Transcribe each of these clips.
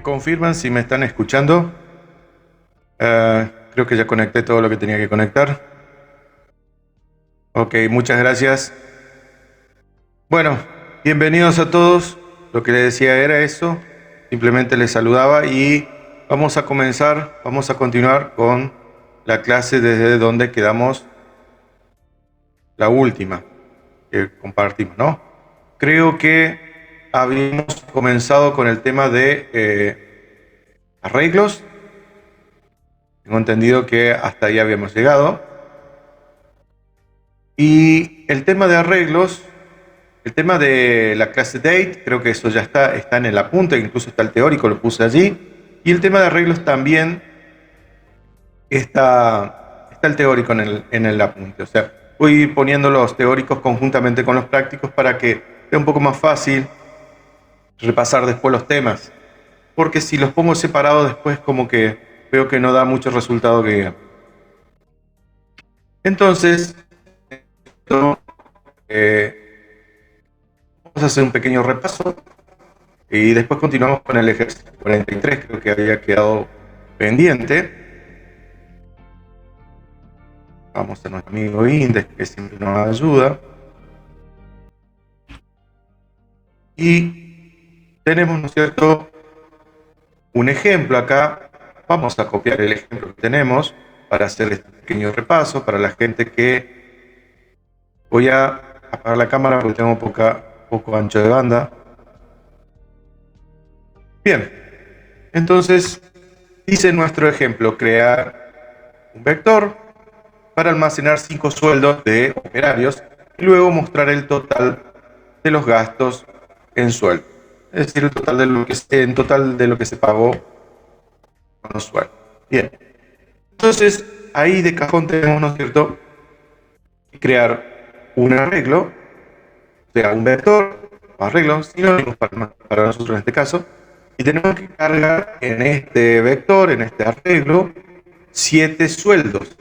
¿Me confirman si me están escuchando? Creo que ya conecté todo lo que tenía que conectar. Ok, muchas gracias. Bueno, bienvenidos a todos. Lo que les decía era eso. Simplemente les saludaba y vamos a continuar con la clase desde donde quedamos la última que compartimos, ¿no? Creo que habíamos comenzado con el tema de arreglos. Tengo entendido que hasta ahí habíamos llegado. Y el tema de arreglos, el tema de la clase date, creo que eso ya está en el apunte, incluso está el teórico, lo puse allí. Y el tema de arreglos también está el teórico en el apunte. O sea, voy poniendo los teóricos conjuntamente con los prácticos para que sea un poco más fácil repasar después los temas. Porque si los pongo separados después como que veo que no da mucho resultado que diga. Entonces, vamos a hacer un pequeño repaso y después continuamos con el ejercicio 43, creo que había quedado pendiente. Vamos a nuestro amigo Index, que siempre nos ayuda. Y tenemos, ¿no es cierto?, un ejemplo acá. Vamos a copiar el ejemplo que tenemos para hacer este pequeño repaso. Para la gente que... Voy a apagar la cámara porque tengo poco ancho de banda. Bien, entonces dice nuestro ejemplo, crear un vector para almacenar 5 sueldos de operarios y luego mostrar el total de los gastos en sueldo. Es decir, el total de lo que se pagó con los sueldos. Bien, entonces ahí de cajón tenemos, ¿no es cierto?, crear un arreglo, o sea, un vector o arreglo, sinónimos para nosotros en este caso, y tenemos que cargar en este vector, en este arreglo, 7 sueldos,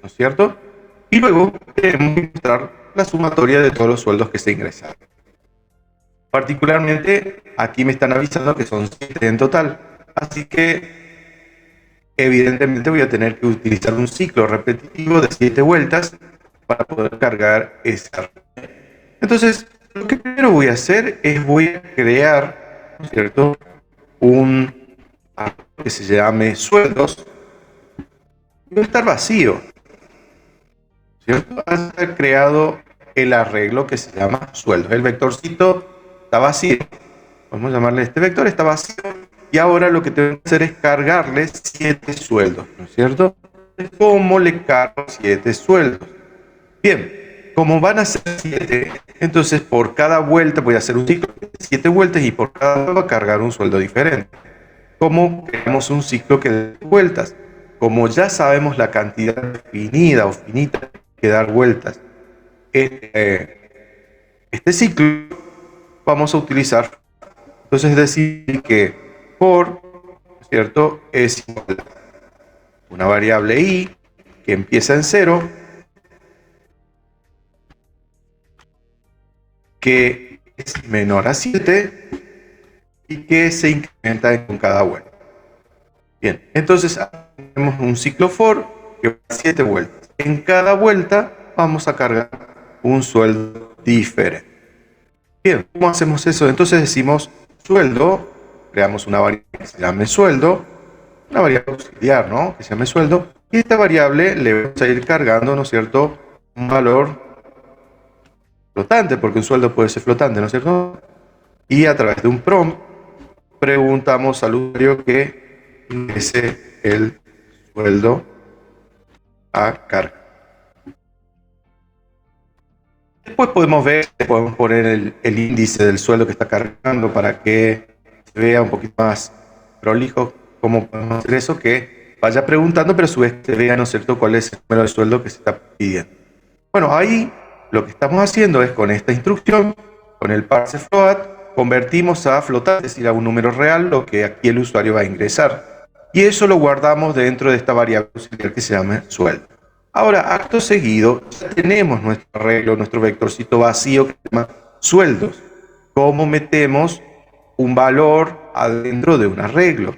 ¿no es cierto? Y luego tenemos que mostrar la sumatoria de todos los sueldos que se ingresaron. Particularmente, aquí me están avisando que son 7 en total, así que evidentemente voy a tener que utilizar un ciclo repetitivo de 7 vueltas para poder cargar ese arreglo. Entonces, lo que primero voy a hacer es voy a crear, ¿no es cierto?, un arreglo que se llame sueldos y va a estar vacío, ¿cierto? Va a estar creado el arreglo que se llama sueldos. El vectorcito está vacío. Vamos a llamarle este vector, está vacío. Y ahora lo que tengo que hacer es cargarle 7 sueldos, ¿no es cierto? ¿Cómo le cargo 7 sueldos? Bien, como van a ser 7, entonces por cada vuelta voy a hacer un ciclo de 7 vueltas y por cada vuelta voy a cargar un sueldo diferente. ¿Cómo creamos un ciclo que dé vueltas? Como ya sabemos la cantidad definida o finita que dar vueltas este ciclo, vamos a utilizar, entonces decir que for, ¿cierto?, es igual a una variable i que empieza en 0, que es menor a 7 y que se incrementa con cada vuelta. Bien, entonces tenemos un ciclo for que va a 7 vueltas. En cada vuelta vamos a cargar un sueldo diferente. Bien, ¿cómo hacemos eso? Entonces decimos sueldo, creamos una variable que se llame sueldo, una variable auxiliar, ¿no?, que se llame sueldo, y esta variable le vamos a ir cargando, ¿no es cierto?, un valor flotante, porque un sueldo puede ser flotante, ¿no es cierto? Y a través de un prompt preguntamos al usuario que ingrese el sueldo a carga. Después podemos poner el índice del sueldo que está cargando para que se vea un poquito más prolijo cómo podemos hacer eso, que vaya preguntando, pero a su vez se vea, ¿no es cierto?, cuál es el número de sueldo que se está pidiendo. Bueno, ahí lo que estamos haciendo es con esta instrucción, con el parse float, convertimos a flotante, es decir, a un número real, lo que aquí el usuario va a ingresar. Y eso lo guardamos dentro de esta variable auxiliar que se llama sueldo. Ahora, acto seguido, ya tenemos nuestro arreglo, nuestro vectorcito vacío que se llama sueldos. ¿Cómo metemos un valor adentro de un arreglo.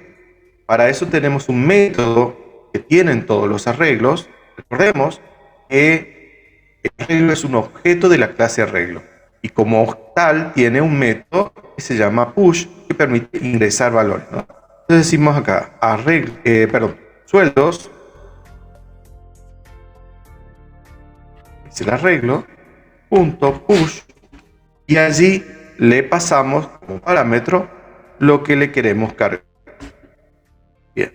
Para eso tenemos un método que tienen todos los arreglos. Recordemos que el arreglo es un objeto de la clase arreglo y como tal tiene un método que se llama push que permite ingresar valores, ¿no? Entonces decimos acá sueldos, es el arreglo, punto push, y allí le pasamos como parámetro lo que le queremos cargar. Bien.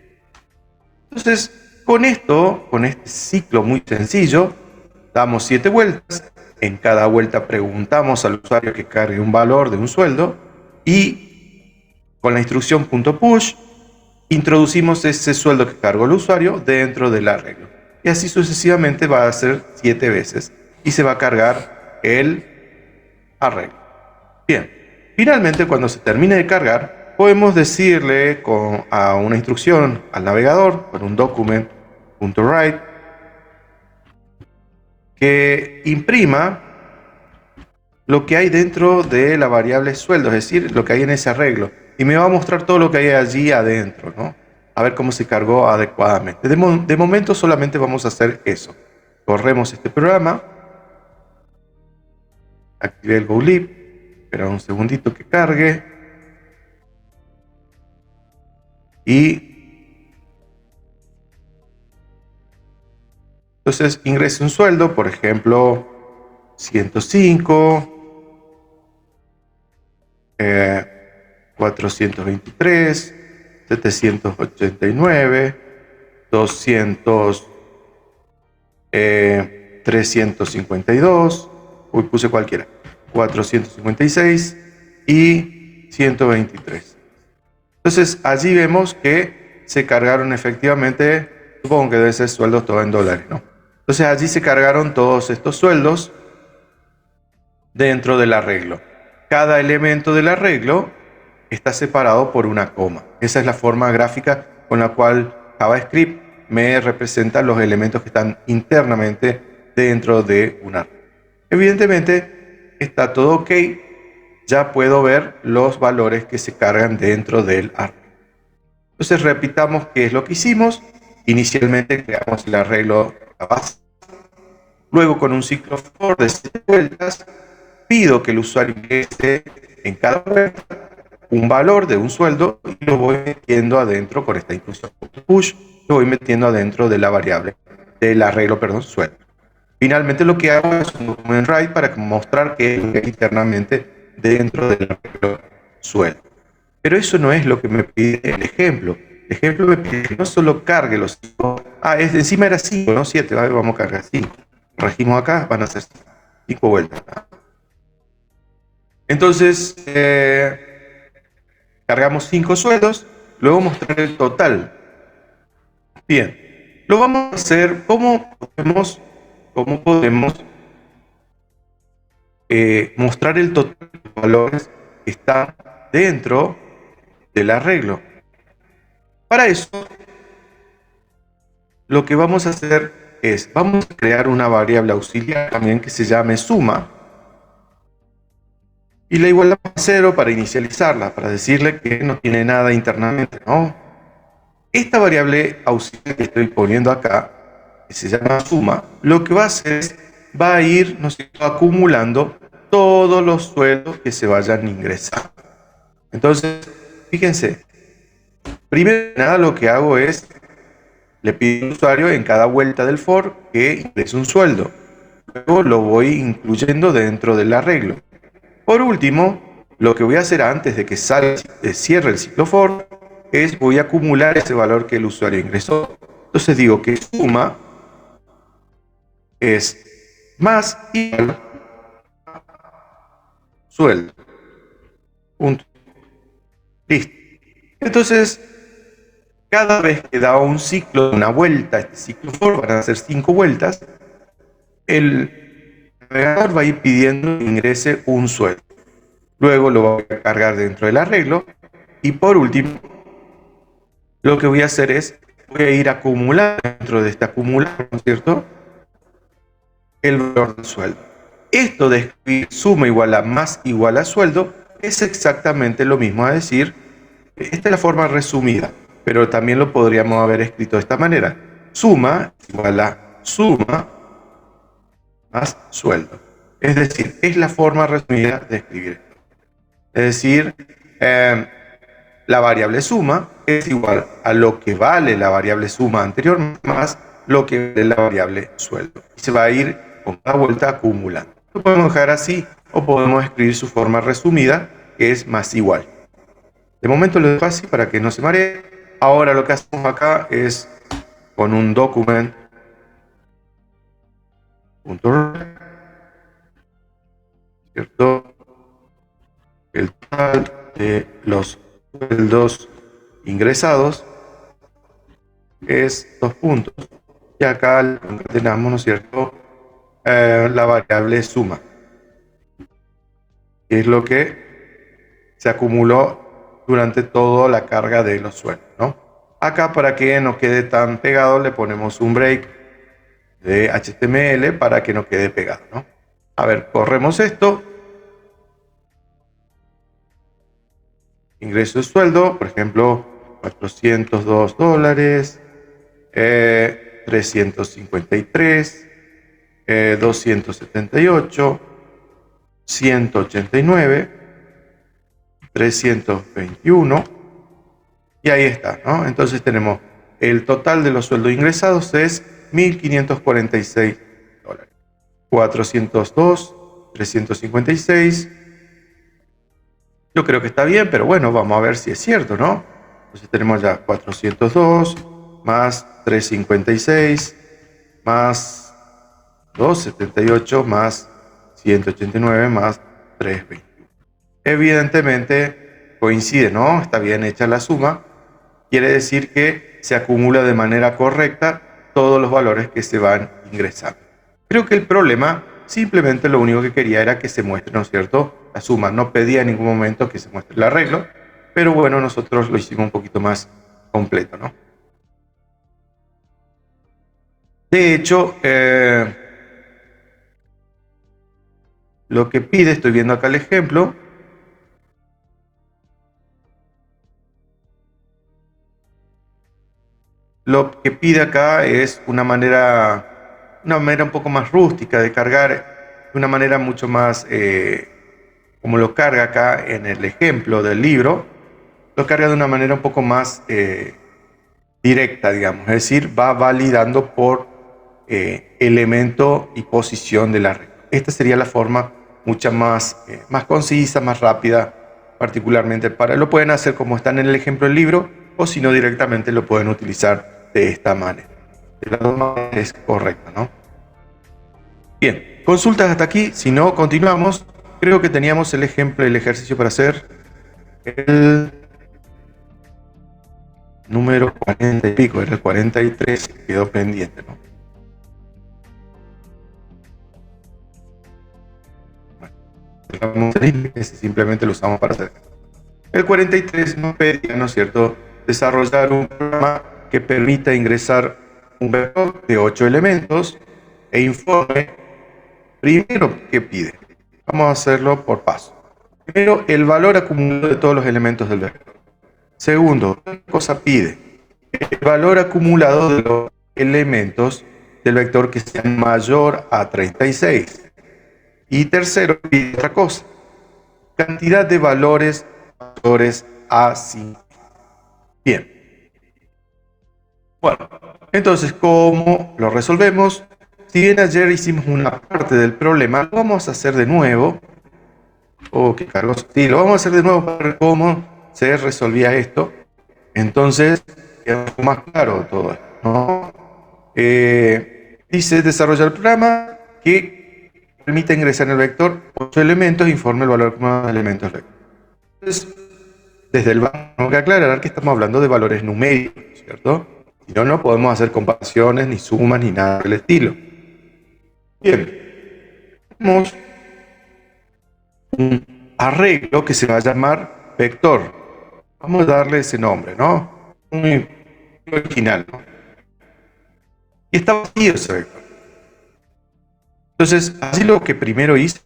Entonces, con este ciclo muy sencillo, damos 7 vueltas. En cada vuelta preguntamos al usuario que cargue un valor de un sueldo y con la instrucción .push introducimos ese sueldo que cargó el usuario dentro del arreglo. Y así sucesivamente va a ser 7 veces y se va a cargar el arreglo. Bien, finalmente cuando se termine de cargar, podemos decirle a una instrucción al navegador con un document.write que imprima lo que hay dentro de la variable sueldo, es decir, lo que hay en ese arreglo. Y me va a mostrar todo lo que hay allí adentro, ¿no? A ver cómo se cargó adecuadamente. De momento solamente vamos a hacer eso. Corremos este programa. Activé el GoLib. Espera un segundito que cargue. Y entonces ingreso un sueldo, por ejemplo, 105, 423, 789, 200, 352, uy, puse cualquiera, 456 y 123. Entonces allí vemos que se cargaron efectivamente, supongo que debe ser sueldos todo en dólares, ¿no? Entonces allí se cargaron todos estos sueldos dentro del arreglo. Cada elemento del arreglo está separado por una coma. Esa es la forma gráfica con la cual JavaScript me representa los elementos que están internamente dentro de un arreglo. Evidentemente está todo ok. Ya puedo ver los valores que se cargan dentro del arreglo. Entonces repitamos qué es lo que hicimos. Inicialmente creamos el arreglo a base. Luego con un ciclo for de 7 vueltas pido que el usuario ingrese en cada vuelta un valor de un sueldo y lo voy metiendo adentro con esta instrucción push, lo voy metiendo adentro de la variable del arreglo, sueldo. Finalmente lo que hago es un document write para mostrar que es internamente dentro del arreglo sueldo. Pero eso no es lo que me pide el ejemplo. El ejemplo me pide que no solo cargue los 5. Encima era 5, no 7. Vamos a cargar 5. Regimos acá, van a ser 5 vueltas. Entonces, cargamos 5 sueldos, luego mostrar el total. Bien, lo vamos a hacer. ¿Cómo podemos mostrar el total de los valores que están dentro del arreglo? Para eso, lo que vamos a hacer es, vamos a crear una variable auxiliar también que se llame suma y la igualamos a 0 para inicializarla, para decirle que no tiene nada internamente, ¿no? Esta variable auxiliar que estoy poniendo acá, que se llama suma, lo que va a hacer es, va a ir, ¿no es cierto?, acumulando todos los sueldos que se vayan ingresando. Entonces, fíjense, primero que nada lo que hago es, le pido al usuario en cada vuelta del for que ingrese un sueldo. Luego lo voy incluyendo dentro del arreglo. Por último, lo que voy a hacer antes de que cierre el ciclo for es voy a acumular ese valor que el usuario ingresó. Entonces digo que suma es más igual sueldo. Punto. Listo. Entonces, cada vez que da un ciclo, una vuelta, este ciclo for van a ser 5 vueltas, el navegador va a ir pidiendo que ingrese un sueldo. Luego lo voy a cargar dentro del arreglo y por último, lo que voy a hacer es, voy a ir acumulando dentro de este acumulador, ¿no es cierto?, el valor del sueldo. Esto de escribir suma igual a más igual a sueldo es exactamente lo mismo a decir Esta es la forma resumida, pero también lo podríamos haber escrito de esta manera. Suma igual a suma más sueldo. Es decir, es la forma resumida de escribir esto. Es decir, la variable suma es igual a lo que vale la variable suma anterior más lo que vale la variable sueldo. Y se va a ir con cada vuelta acumulando. Lo podemos dejar así o podemos escribir su forma resumida, que es más igual. De momento lo dejo así para que no se maree. Ahora lo que hacemos acá es con un document ¿cierto? El total de los sueldos ingresados es 2 puntos. Y acá le concatenamos, ¿no es cierto?, la variable suma, que es lo que se acumuló durante toda la carga de los sueldos, ¿no? Acá, para que no quede tan pegado, le ponemos un break de HTML para que no quede pegado, ¿no? A ver, corremos esto. Ingreso de sueldo, por ejemplo, $402, 353, 278, 189, 321, y ahí está, ¿no? Entonces tenemos el total de los sueldos ingresados es $1.546, 402, 356. Yo creo que está bien, pero bueno, vamos a ver si es cierto, ¿no? Entonces tenemos ya 402 más 356 más 278 más 189 más 321. Evidentemente coincide, ¿no? Está bien hecha la suma. Quiere decir que se acumula de manera correcta todos los valores que se van ingresando. Creo que el problema simplemente lo único que quería era que se muestre, ¿no es cierto?, la suma. No pedía en ningún momento que se muestre el arreglo, pero bueno, nosotros lo hicimos un poquito más completo, ¿no? De hecho, lo que pide, estoy viendo acá el ejemplo, lo que pide acá es una manera un poco más rústica de cargar, de una manera mucho más, como lo carga acá en el ejemplo del libro, lo carga de una manera un poco más directa, digamos, es decir, va validando por elemento y posición del arreglo. Esta sería la forma mucha más concisa, más rápida, particularmente lo pueden hacer como están en el ejemplo del libro, o si no, directamente lo pueden utilizar de esta manera. De la dos maneras es correcta, ¿no? Bien, consultas hasta aquí. Si no, continuamos. Creo que teníamos el ejemplo, el ejercicio para hacer. El número 40 y pico, era el 43, quedó pendiente, ¿no? Bueno, simplemente lo usamos para hacer. El 43 nos pedía, ¿no es cierto?, desarrollar un programa que permita ingresar un vector de 8 elementos e informe. Primero, ¿qué pide? Vamos a hacerlo por paso. Primero, el valor acumulado de todos los elementos del vector. Segundo, ¿qué cosa pide? El valor acumulado de los elementos del vector que sean mayor a 36. Y tercero, pide otra cosa: cantidad de valores mayores a 5. Bien. Bueno, entonces, ¿cómo lo resolvemos? Si bien ayer hicimos una parte del problema, lo vamos a hacer de nuevo. Oh, qué cargoso. Sí, lo vamos a hacer de nuevo para ver cómo se resolvía esto. Entonces, queda un poco más claro todo esto, ¿no? Dice desarrollar el programa que permite ingresar en el vector 8 elementos e informe el valor acumulado de elementos del vector. Entonces, desde el banco tengo que aclarar que estamos hablando de valores numéricos, ¿cierto? Si no, no podemos hacer comparaciones, ni sumas, ni nada del estilo. Bien, tenemos un arreglo que se va a llamar vector. Vamos a darle ese nombre, ¿no? Muy original, ¿no? Y está vacío ese vector. Entonces, así lo que primero hice,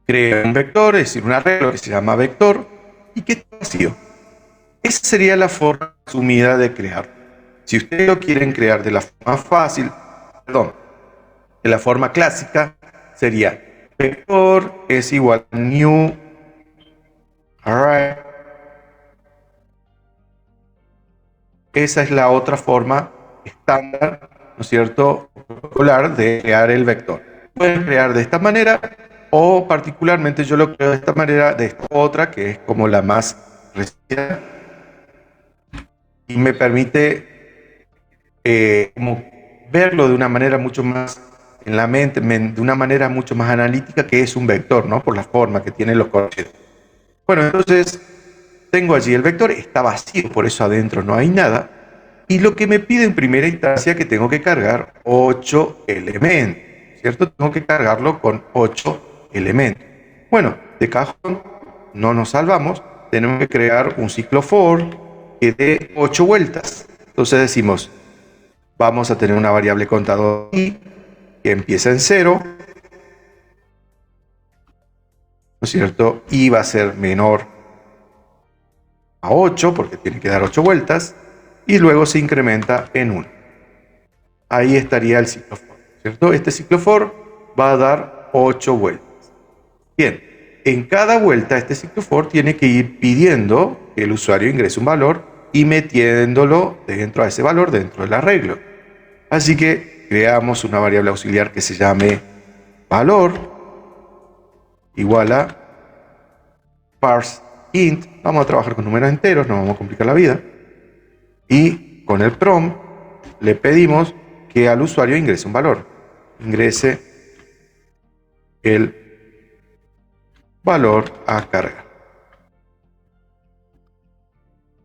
creé un vector, es decir, un arreglo que se llama vector, y que esté vacío. Esa sería la forma resumida de crear. Si ustedes lo quieren crear de la forma fácil, perdón, de la forma clásica, sería vector es igual a new array. Esa es la otra forma estándar, ¿no es cierto?, popular de crear el vector. Pueden crear de esta manera, o particularmente yo lo creo de esta manera, de esta otra, que es como la más reciente, y me permite como verlo de una manera mucho más en la mente, de una manera mucho más analítica, que es un vector, ¿no?, por la forma que tienen los corchetes. Bueno, entonces tengo allí el vector, está vacío, por eso adentro no hay nada. Y lo que me pide en primera instancia es que tengo que cargar 8 elementos, ¿cierto? Tengo que cargarlo con 8 elementos. Bueno, de cajón no nos salvamos, tenemos que crear un ciclo for que dé 8 vueltas. Entonces decimos, vamos a tener una variable contador i que empieza en 0, ¿no es cierto? Y va a ser menor a 8 porque tiene que dar 8 vueltas, y luego se incrementa en 1. Ahí estaría el ciclo for, ¿cierto? Este ciclo for va a dar 8 vueltas. Bien, en cada vuelta este ciclo for tiene que ir pidiendo que el usuario ingrese un valor y metiéndolo dentro de ese valor, dentro del arreglo. Así que creamos una variable auxiliar que se llame valor igual a parse int. Vamos a trabajar con números enteros, no vamos a complicar la vida. Y con el prompt le pedimos que al usuario ingrese un valor. Ingrese el valor a cargar.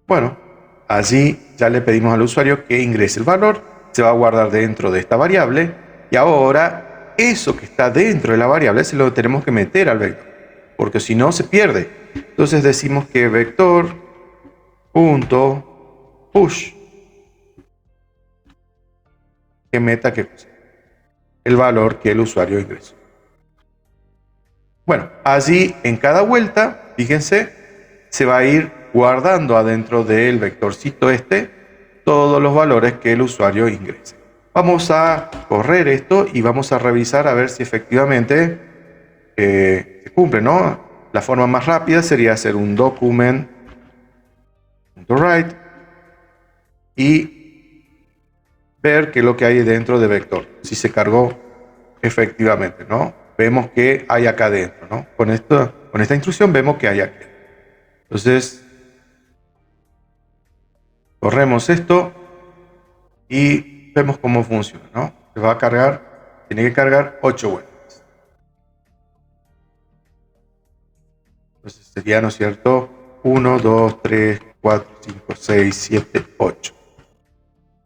Bueno, allí ya le pedimos al usuario que ingrese el valor, se va a guardar dentro de esta variable, y ahora eso que está dentro de la variable se lo tenemos que meter al vector, porque si no se pierde. Entonces decimos que vector.push que meta que el valor que el usuario ingresó. Bueno, allí en cada vuelta, fíjense, se va a ir guardando adentro del vectorcito todos los valores que el usuario ingrese. Vamos a correr esto y vamos a revisar a ver si efectivamente se cumple, ¿no? La forma más rápida sería hacer un document.write y ver qué es lo que hay dentro de vector, si se cargó efectivamente, ¿no? Vemos que hay acá adentro, ¿no? Con esta instrucción vemos que hay aquí. Entonces, corremos esto y vemos cómo funciona, ¿no? Se va a cargar, tiene que cargar 8 vueltas. Entonces sería, ¿no es cierto?, 1, 2, 3, 4, 5, 6, 7, 8.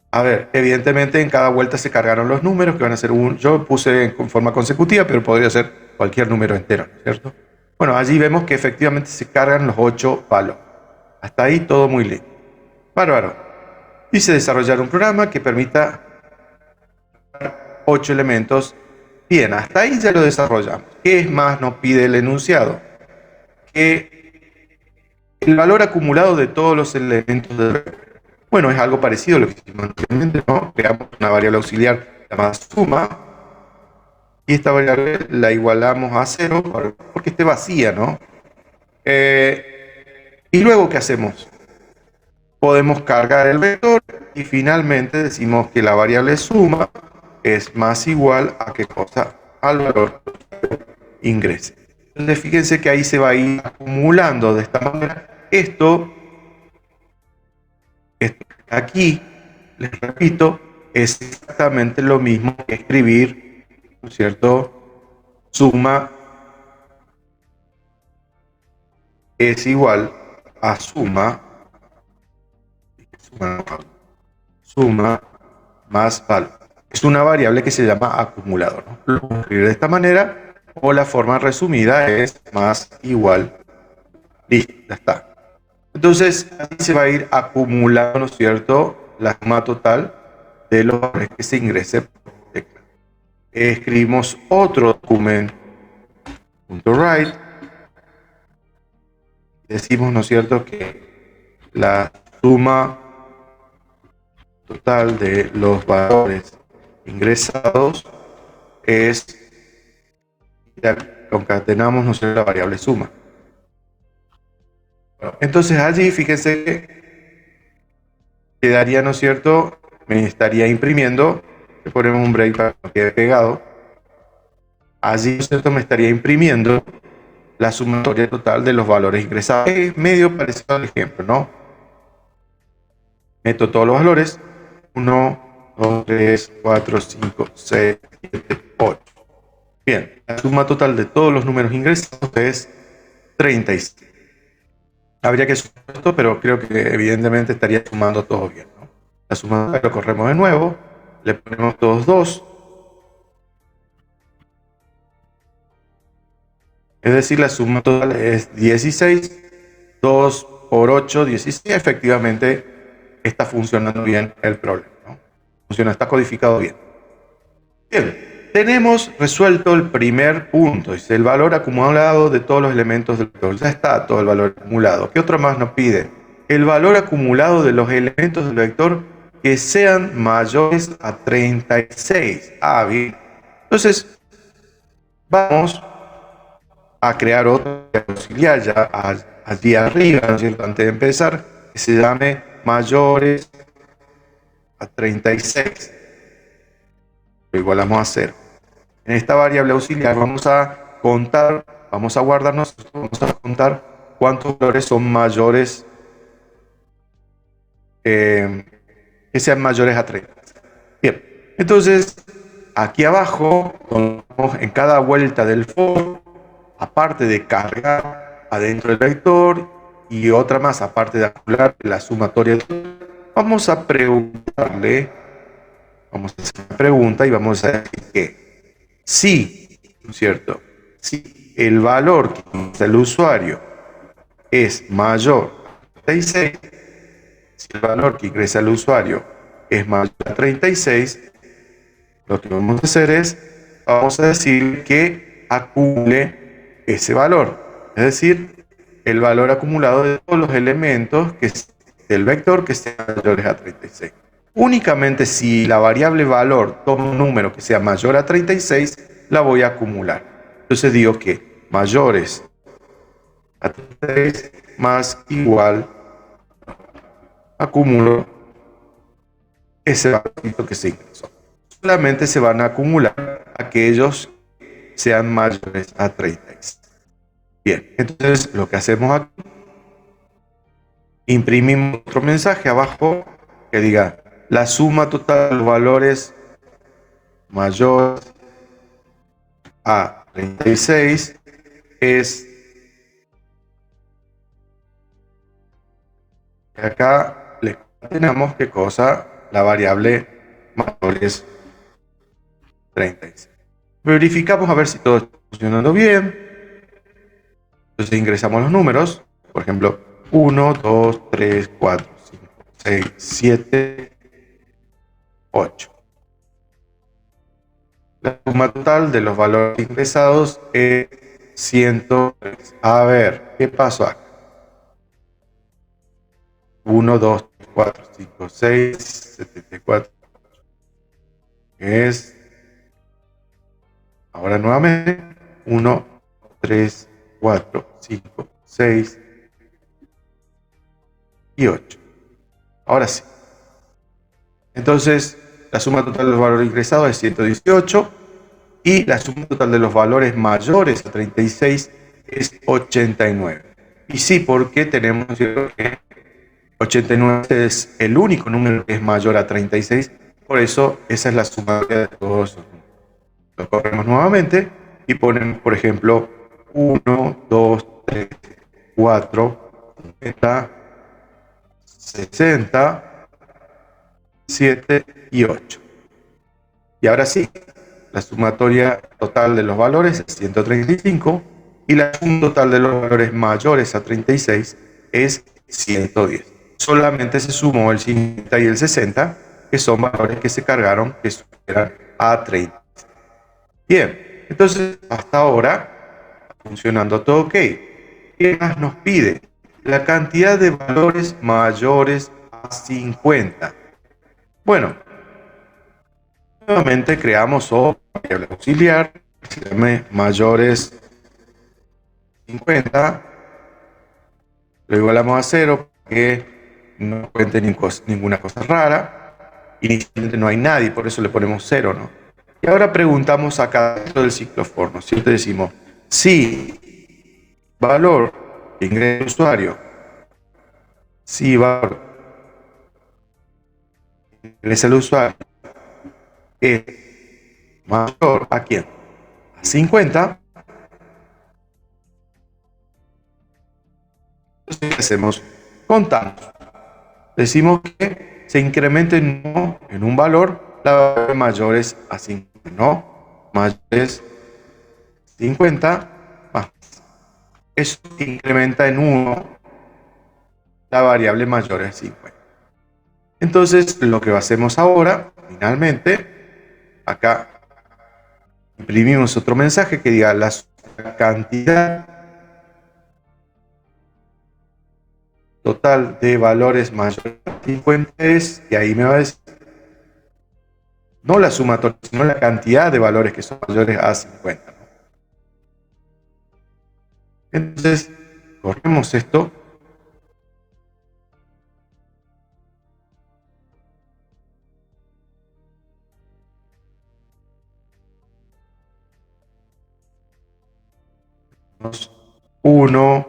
A ver, evidentemente en cada vuelta se cargaron los números que van a ser yo puse en forma consecutiva, pero podría ser cualquier número entero, ¿no es cierto? Bueno, allí vemos que efectivamente se cargan los 8 valores. Hasta ahí todo muy lindo. Bárbaro. Dice desarrollar un programa que permita 8 elementos. Bien, hasta ahí ya lo desarrollamos. ¿Qué es más nos pide el enunciado? Que el valor acumulado de todos los elementos del vector. Bueno, es algo parecido a lo que hicimos anteriormente, ¿no? Creamos una variable auxiliar llamada suma, y esta variable la igualamos a 0 porque esté vacía, ¿no? Y luego, ¿qué hacemos? Podemos cargar el vector y finalmente decimos que la variable suma es más igual a qué cosa, al valor que ingrese. Entonces fíjense que ahí se va a ir acumulando de esta manera. Esto aquí, les repito, es exactamente lo mismo que escribir, ¿no es cierto?, suma es igual a suma más valor. Es una variable que se llama acumulador, ¿no? Lo puedo escribir de esta manera, o la forma resumida es más igual. Listo, ya está. Entonces, así se va a ir acumulando, ¿no es cierto?, la suma total de los valores que se ingrese por tecla. Escribimos otro document.write decimos, ¿no es cierto?, que la suma total de los valores ingresados es, concatenamos, ¿no es cierto?, la variable suma. Bueno, entonces allí, fíjense que quedaría, ¿no es cierto?, me estaría imprimiendo, le ponemos un break para que quede pegado, allí, ¿no es cierto?, me estaría imprimiendo la sumatoria total de los valores ingresados. Es medio parecido al ejemplo, ¿no? Meto todos los valores, 1, 2, 3, 4, 5, 6, 7, 8. Bien, la suma total de todos los números ingresados es 36. Habría que sumar esto, pero creo que evidentemente estaría sumando todo bien, ¿no? La suma lo corremos de nuevo, le ponemos todos 2. Es decir, la suma total es 16. 2 por 8, 16. Efectivamente está funcionando bien el problema, ¿no? Funciona, está codificado bien. Bien, tenemos resuelto el primer punto. Dice el valor acumulado de todos los elementos del vector. Ya está todo el valor acumulado. ¿Qué otro más nos pide? El valor acumulado de los elementos del vector que sean mayores a 36. Ah, bien. Entonces, vamos a crear otro auxiliar ya allí arriba, ¿no es cierto?, antes de empezar, que se llame mayores a 36. Lo igualamos a 0. En esta variable auxiliar vamos a contar, vamos a guardarnos, vamos a contar cuántos valores son mayores, que sean mayores a 30. Bien, entonces aquí abajo, en cada vuelta del for, aparte de cargar adentro del vector y otra más, aparte de acumular la sumatoria, vamos a preguntarle, vamos a hacer una pregunta y vamos a decir que si, ¿no es cierto?, si el valor que ingresa el usuario es mayor a 36, si el valor que ingresa el usuario es mayor a 36, lo que vamos a hacer es, vamos a decir que acumule ese valor, es decir, el valor acumulado de todos los elementos del vector que sean mayores a 36. Únicamente si la variable valor toma un número que sea mayor a 36, la voy a acumular. Entonces digo que mayores a 36 más igual, acumulo ese valor que se ingresó. Solamente se van a acumular aquellos que sean mayores a 36. Bien, entonces lo que hacemos aquí, imprimimos otro mensaje abajo que diga la suma total de los valores mayores a 36 es, acá le tenemos qué cosa, la variable mayores 36. Verificamos a ver si todo está funcionando bien. Entonces ingresamos los números, por ejemplo, 1, 2, 3, 4, 5, 6, 7, 8. La suma total de los valores ingresados es 103. A ver, ¿qué pasó acá? 1, 2, 3, 4, 5, 6, 74. Es, ahora nuevamente, 1, 3, 4, 5, 6 y 8. Ahora sí. Entonces, la suma total de los valores ingresados es 118 y la suma total de los valores mayores a 36 es 89. Y sí, porque tenemos que 89 es el único número que es mayor a 36, por eso esa es la suma de todos los números. Lo corremos nuevamente y ponemos, por ejemplo, 1, 2, 3, 4, 50, 60, 7 y 8. Y ahora sí, la sumatoria total de los valores es 135 y la suma total de los valores mayores a 36 es 110. Solamente se sumó el 50 y el 60, que son valores que se cargaron que superan a 30. Bien, entonces hasta ahora funcionando todo ok. ¿Qué más nos pide? la cantidad de valores mayores a 50. Bueno, nuevamente creamos otra variable auxiliar, que se llame mayores 50, lo igualamos a 0 para que no cuente ninguna cosa rara. Inicialmente no hay nadie, por eso le ponemos 0, ¿no? Y ahora preguntamos acá dentro del ciclo for, ¿no? Siempre decimos, si valor que ingresa el usuario, si valor que ingresa el usuario es mayor a quién, a 50, entonces ¿qué hacemos? Contamos. Decimos que se incremente en un valor la variable mayores a 50, ¿no? Mayores 50 más. Eso incrementa en 1 la variable mayor a 50. Entonces, lo que hacemos ahora, finalmente, acá imprimimos otro mensaje que diga la cantidad total de valores mayores a 50 es, y ahí me va a decir, no la sumatoria, sino la cantidad de valores que son mayores a 50. Entonces, corremos esto. Uno,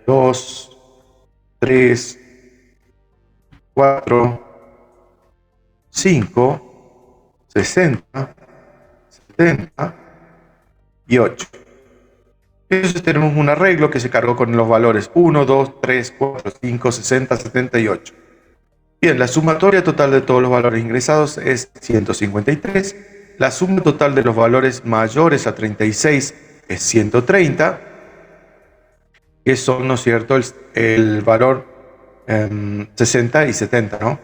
2, 3, 4, 5, 60, 70 y 8. Entonces tenemos un arreglo que se cargó con los valores 1, 2, 3, 4, 5, 60, 70 y 8. Bien, la sumatoria total de todos los valores ingresados es 153. La suma total de los valores mayores a 36 es 130, que son, ¿no es cierto?, el valor 60 y 70, ¿no?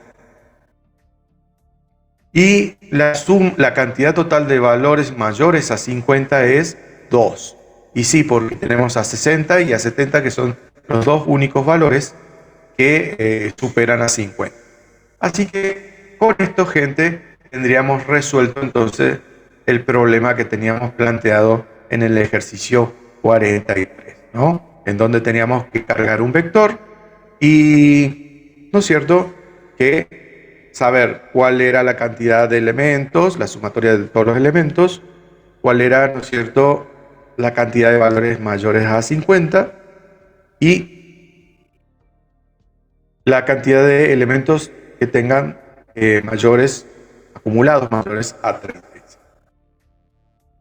Y la cantidad total de valores mayores a 50 es 2. Y sí, porque tenemos a 60 y a 70, que son los dos únicos valores que superan a 50. Así que con esto, gente, tendríamos resuelto entonces el problema que teníamos planteado en el ejercicio 43, ¿no? En donde teníamos que cargar un vector y, ¿no es cierto?, que saber cuál era la cantidad de elementos, la sumatoria de todos los elementos, cuál era, ¿no es cierto?, la cantidad de valores mayores a 50 y la cantidad de elementos que tengan mayores acumulados, mayores a 36.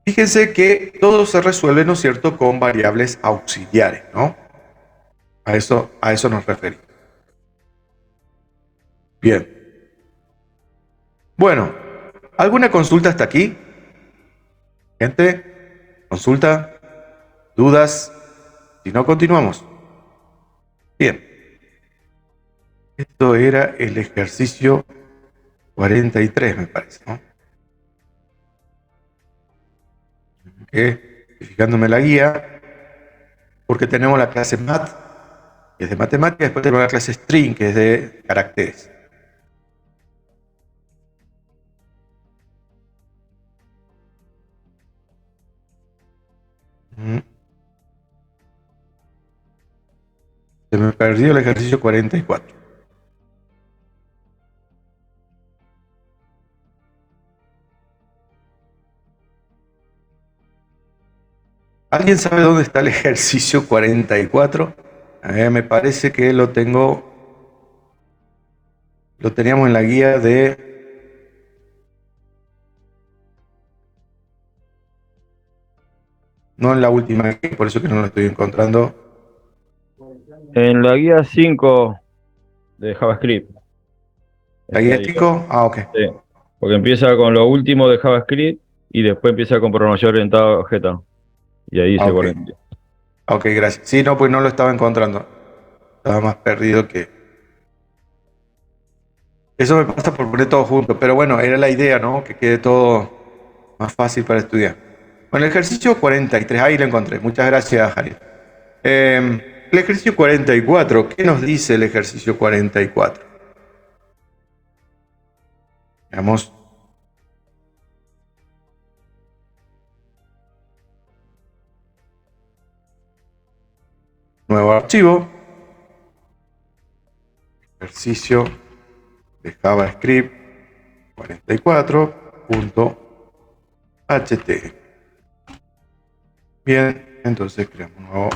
Fíjense que todo se resuelve, ¿no es cierto?, con variables auxiliares, ¿no? A eso nos referimos. Bien. Bueno, ¿alguna consulta hasta aquí? Gente, consulta, dudas, si no, continuamos. Bien. Esto era el ejercicio 43, me parece, ¿no? Fijándome la guía, porque tenemos la clase Mat, que es de matemáticas, después tenemos la clase String, que es de caracteres. Se me perdió el ejercicio 44. ¿Alguien sabe dónde está el ejercicio 44? Me parece que lo teníamos en la guía no en la última, por eso que no lo estoy encontrando. En la guía 5 de JavaScript. ¿La guía 5? Ah, ok. Sí, porque empieza con lo último de JavaScript y después empieza con programación orientada a objeto. Y ahí dice 40. Ok, gracias. Sí, no, pues no lo estaba encontrando. Estaba más perdido que... Eso me pasa por poner todo junto, pero bueno, era la idea, ¿no? Que quede todo más fácil para estudiar. Bueno, el ejercicio 43, ahí lo encontré. Muchas gracias, Javier. el ejercicio 44. ¿Qué nos dice el ejercicio 44? Veamos. Nuevo archivo. Ejercicio de JavaScript 44.ht. Bien, entonces creamos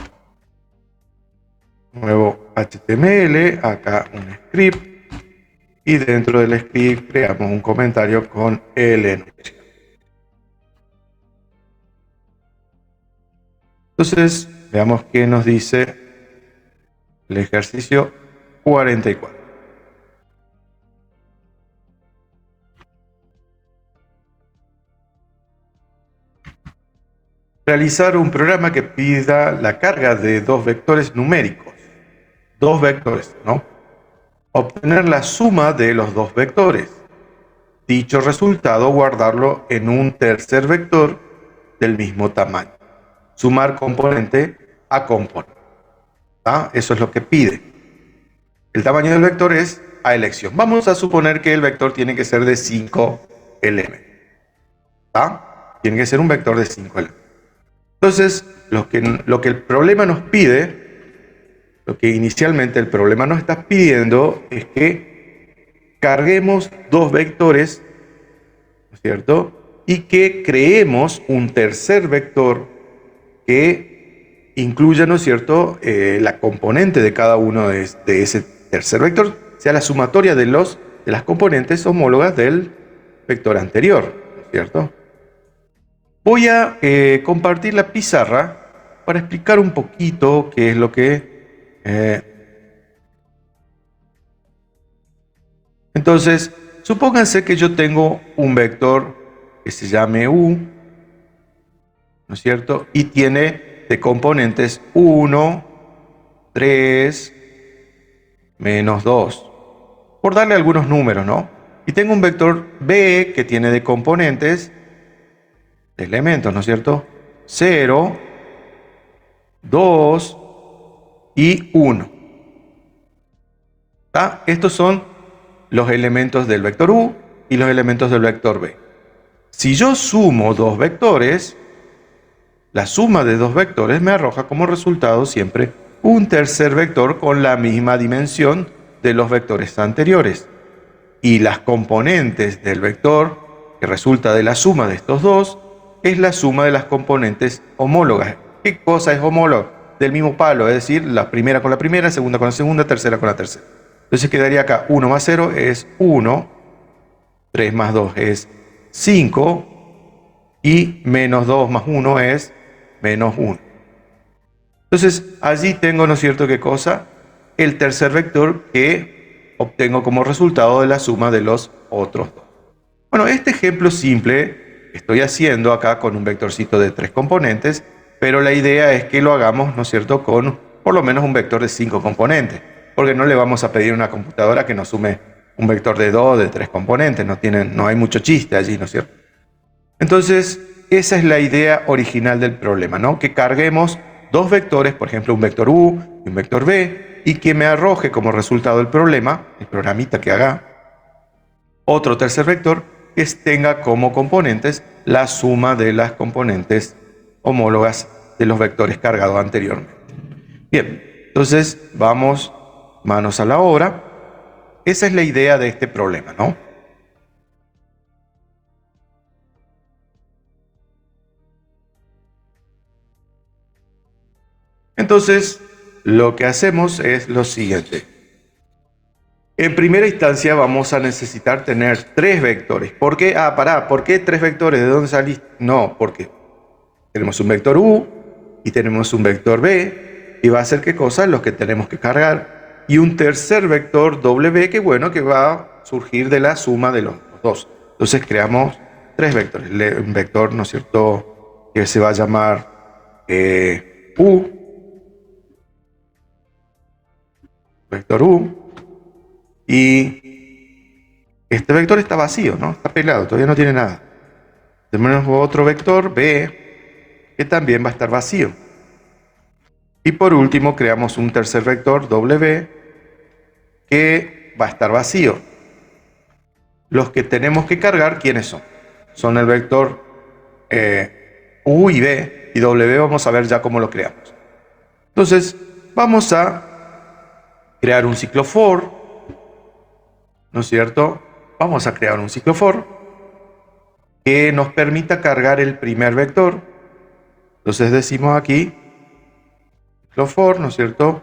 un nuevo HTML, acá un script, y dentro del script creamos un comentario con el enunciado. Entonces, veamos qué nos dice el ejercicio 44. Realizar un programa que pida la carga de dos vectores numéricos. Dos vectores, ¿no? Obtener la suma de los dos vectores. Dicho resultado, guardarlo en un tercer vector del mismo tamaño. Sumar componente a componente. ¿Ah? Eso es lo que pide. El tamaño del vector es a elección. Vamos a suponer que el vector tiene que ser de 5 elementos. ¿Ah? Tiene que ser un vector de 5 elementos. Entonces, lo que el problema nos pide, lo que inicialmente el problema nos está pidiendo es que carguemos dos vectores, ¿no es cierto? Y que creemos un tercer vector que incluya, ¿no es cierto?, la componente de cada uno de ese tercer vector, sea la sumatoria de las componentes homólogas del vector anterior, ¿no es cierto? Voy a compartir la pizarra para explicar un poquito qué es lo que... Entonces, supónganse que yo tengo un vector que se llame U, ¿no es cierto? Y tiene de componentes 1, 3, menos 2. Por darle algunos números, ¿no? Y tengo un vector B que tiene de componentes, de elementos, ¿no es cierto? 0, 2 y 1. ¿Tá? Estos son los elementos del vector U y los elementos del vector B. Si yo sumo dos vectores, la suma de dos vectores me arroja como resultado siempre un tercer vector con la misma dimensión de los vectores anteriores. Y las componentes del vector, que resulta de la suma de estos dos, es la suma de las componentes homólogas. ¿Qué cosa es homóloga? Del mismo palo, es decir, la primera con la primera, segunda con la segunda, tercera con la tercera. Entonces quedaría acá 1 más 0 es 1, 3 más 2 es 5 y menos 2 más 1 es menos 1. Entonces allí tengo, ¿no es cierto?, ¿qué cosa? El tercer vector que obtengo como resultado de la suma de los otros dos. Bueno, este ejemplo simple estoy haciendo acá con un vectorcito de 3 componentes, pero la idea es que lo hagamos, ¿no es cierto?, con por lo menos un vector de 5 componentes, porque no le vamos a pedir a una computadora que nos sume un vector de 2, de 3 componentes, no hay mucho chiste allí, ¿no es cierto? Entonces, esa es la idea original del problema, ¿no? Que carguemos dos vectores, por ejemplo, un vector U y un vector B, y que me arroje como resultado del problema, el programita que haga, otro tercer vector que tenga como componentes la suma de las componentes homólogas de los vectores cargados anteriormente. Bien, entonces vamos manos a la obra. Esa es la idea de este problema, ¿no? Entonces, lo que hacemos es lo siguiente. En primera instancia vamos a necesitar tener tres vectores. ¿Por qué? ¿Por qué tres vectores? ¿De dónde saliste? No, porque tenemos un vector U y tenemos un vector B, y va a ser ¿qué cosa? Los que tenemos que cargar. Y un tercer vector W que, bueno, que va a surgir de la suma de los dos. Entonces creamos tres vectores. Un vector, ¿no es cierto?, que se va a llamar U, vector U, y este vector está vacío, ¿no? Está pelado, todavía no tiene nada. Tenemos otro vector B que también va a estar vacío. Y por último creamos un tercer vector W que va a estar vacío. Los que tenemos que cargar, ¿quiénes son? Son el vector U y B, y W vamos a ver ya cómo lo creamos. Entonces vamos a crear un ciclo for, ¿no es cierto? Vamos a crear un ciclo for que nos permita cargar el primer vector. Entonces decimos aquí ciclo for, ¿no es cierto?,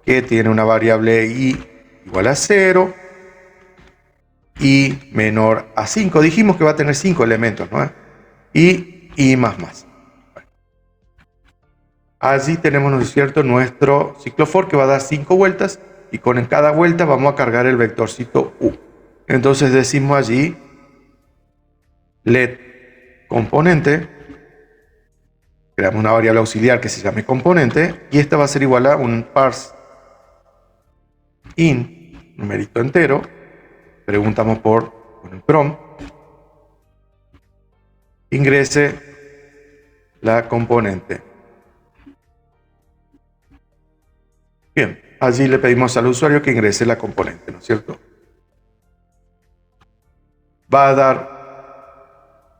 que tiene una variable i igual a 0 y menor a 5. Dijimos que va a tener 5 elementos, ¿no? Y más. Bueno, allí tenemos, ¿no es cierto?, nuestro ciclo for que va a dar 5 vueltas, y con cada vuelta vamos a cargar el vectorcito u. Entonces decimos allí let componente, creamos una variable auxiliar que se llame componente, y esta va a ser igual a un parse int, numerito entero, preguntamos por el prompt, ingrese la componente. Bien, allí le pedimos al usuario que ingrese la componente, ¿no es cierto? Va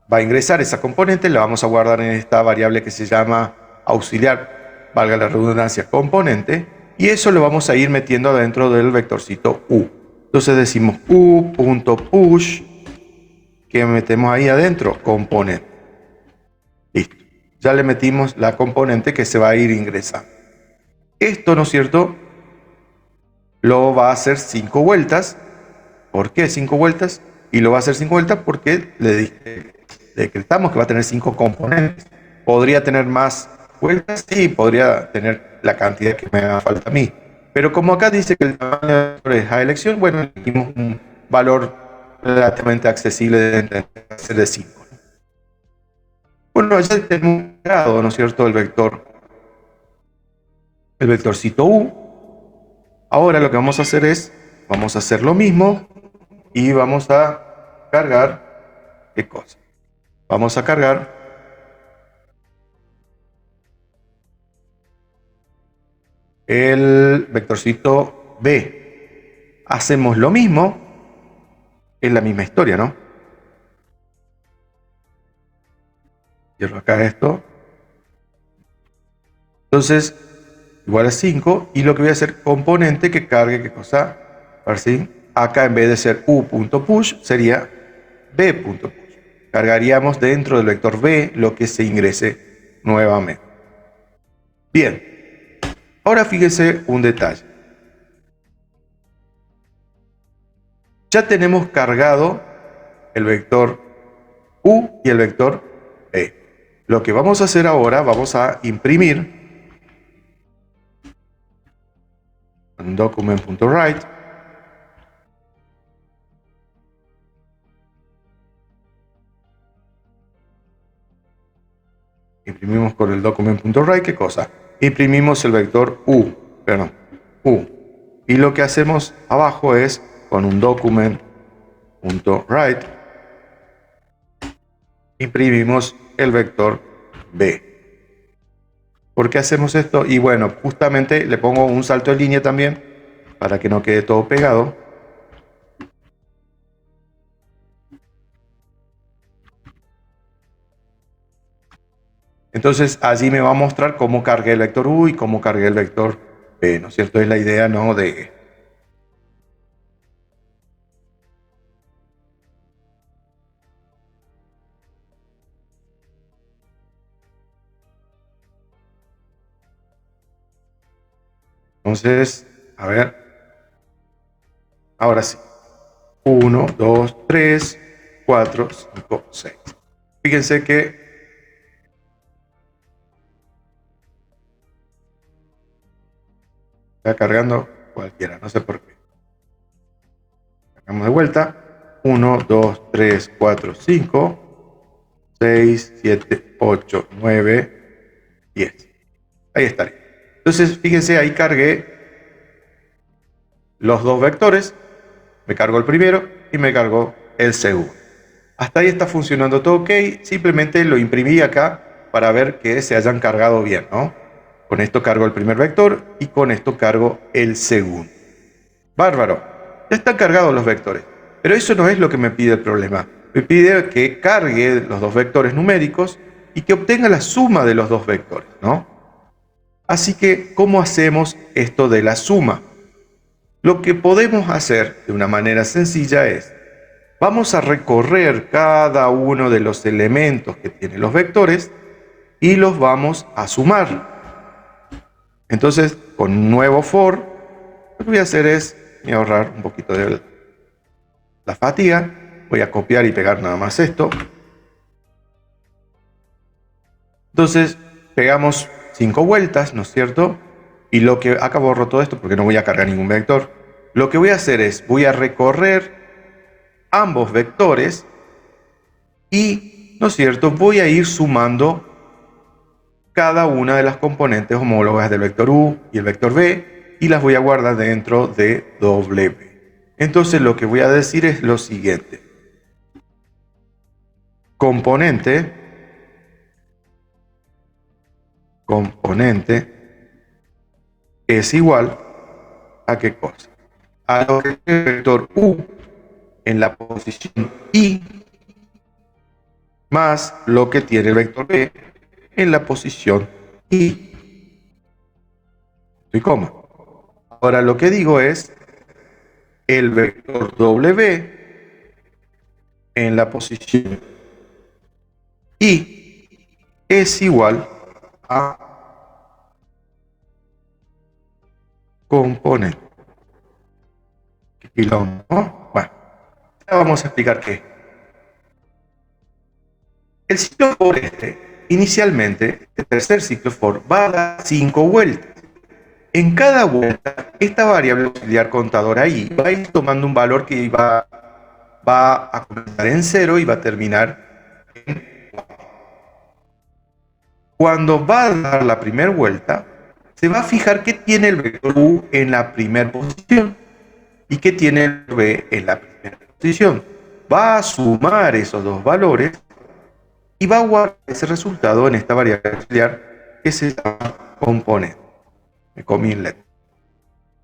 a ingresar esa componente, la vamos a guardar en esta variable que se llama auxiliar, valga la redundancia, componente, y eso lo vamos a ir metiendo adentro del vectorcito u. Entonces decimos u.push, que metemos ahí adentro, componente. Listo, ya le metimos la componente que se va a ir ingresando. Esto, ¿no es cierto?, lo va a hacer 5 vueltas. ¿Por qué 5 vueltas? Y lo va a hacer 5 vueltas porque le decretamos que va a tener 5 componentes. ¿Podría tener más vueltas? Sí, podría tener la cantidad que me haga falta a mí. Pero como acá dice que el tamaño es a elección, bueno, elegimos un valor relativamente accesible de ser de 5. Bueno, ya tenemos creado, ¿no es cierto?, el vectorcito u. Ahora lo que vamos a hacer es, vamos a hacer lo mismo y vamos a cargar, ¿qué cosa? Vamos a cargar el vectorcito b. Hacemos lo mismo, es la misma historia, ¿no? Cierro acá esto. Entonces, igual a 5, y lo que voy a hacer, componente que cargue, ¿qué cosa? A ver si, acá en vez de ser u.push, sería b.push. Cargaríamos dentro del vector b lo que se ingrese nuevamente. Bien, ahora fíjense un detalle. Ya tenemos cargado el vector u y el vector b. Lo que vamos a hacer ahora, vamos a imprimir en document.write imprimimos con el document.write, ¿qué cosa? Imprimimos el vector u, y lo que hacemos abajo es con un document.write imprimimos el vector b. ¿Por qué hacemos esto? Y bueno, justamente le pongo un salto de línea también para que no quede todo pegado. Entonces allí me va a mostrar cómo cargué el vector u y cómo cargué el vector b, ¿no es cierto? Es la idea, ¿no?, de... Entonces, a ver, ahora sí. 1, 2, 3, 4, 5, 6. Fíjense que está cargando cualquiera, no sé por qué. Cargamos de vuelta. 1, 2, 3, 4, 5, 6, 7, 8, 9, 10. Ahí estaría. Entonces, fíjense, ahí cargué los dos vectores. Me cargó el primero y me cargó el segundo. Hasta ahí está funcionando todo ok. Simplemente lo imprimí acá para ver que se hayan cargado bien, ¿no? Con esto cargo el primer vector y con esto cargo el segundo. Bárbaro. Ya están cargados los vectores. Pero eso no es lo que me pide el problema. Me pide que cargue los dos vectores numéricos y que obtenga la suma de los dos vectores, ¿no? Así que, ¿cómo hacemos esto de la suma? Lo que podemos hacer de una manera sencilla es, vamos a recorrer cada uno de los elementos que tienen los vectores y los vamos a sumar. Entonces, con un nuevo for, lo que voy a hacer es, voy a ahorrar un poquito de la fatiga, voy a copiar y pegar nada más esto. Entonces, pegamos 5 vueltas, ¿no es cierto? Y lo que, acá borro todo esto porque no voy a cargar ningún vector. Lo que voy a hacer es, voy a recorrer ambos vectores y, ¿no es cierto?, voy a ir sumando cada una de las componentes homólogas del vector u y el vector b y las voy a guardar dentro de W. Entonces lo que voy a decir es lo siguiente. Componente es igual a ¿qué cosa? A lo que el vector u en la posición i más lo que tiene el vector b en la posición i. Estoy coma. Ahora lo que digo es el vector w en la posición i es igual a componente. ¿Qué quilombo, no? Bueno, ya vamos a explicar qué. El ciclo for inicialmente, el tercer ciclo for, va a dar 5 vueltas. En cada vuelta, esta variable auxiliar contadora i va a ir tomando un valor que va a comenzar en 0 y va a terminar en 4. Cuando va a dar la primera vuelta, se va a fijar qué tiene el vector u en la primera posición y qué tiene el b en la primera posición. Va a sumar esos dos valores y va a guardar ese resultado en esta variable auxiliar que se llama componente. Me comí en letra.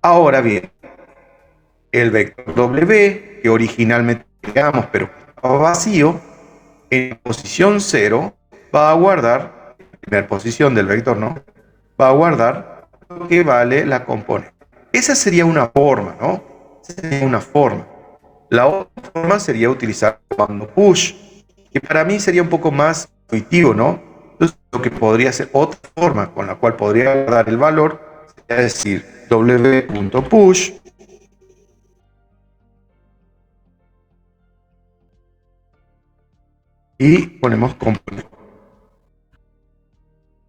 Ahora bien, el vector w, que originalmente creamos pero estaba vacío, en posición 0 va a guardar, en la primera posición del vector, ¿no? Va a guardar lo que vale la componente. Esa sería una forma, ¿no? Esa sería una forma. La otra forma sería utilizar el comando push, que para mí sería un poco más intuitivo, ¿no? Entonces, lo que podría ser otra forma con la cual podría guardar el valor sería decir w.push y ponemos componente.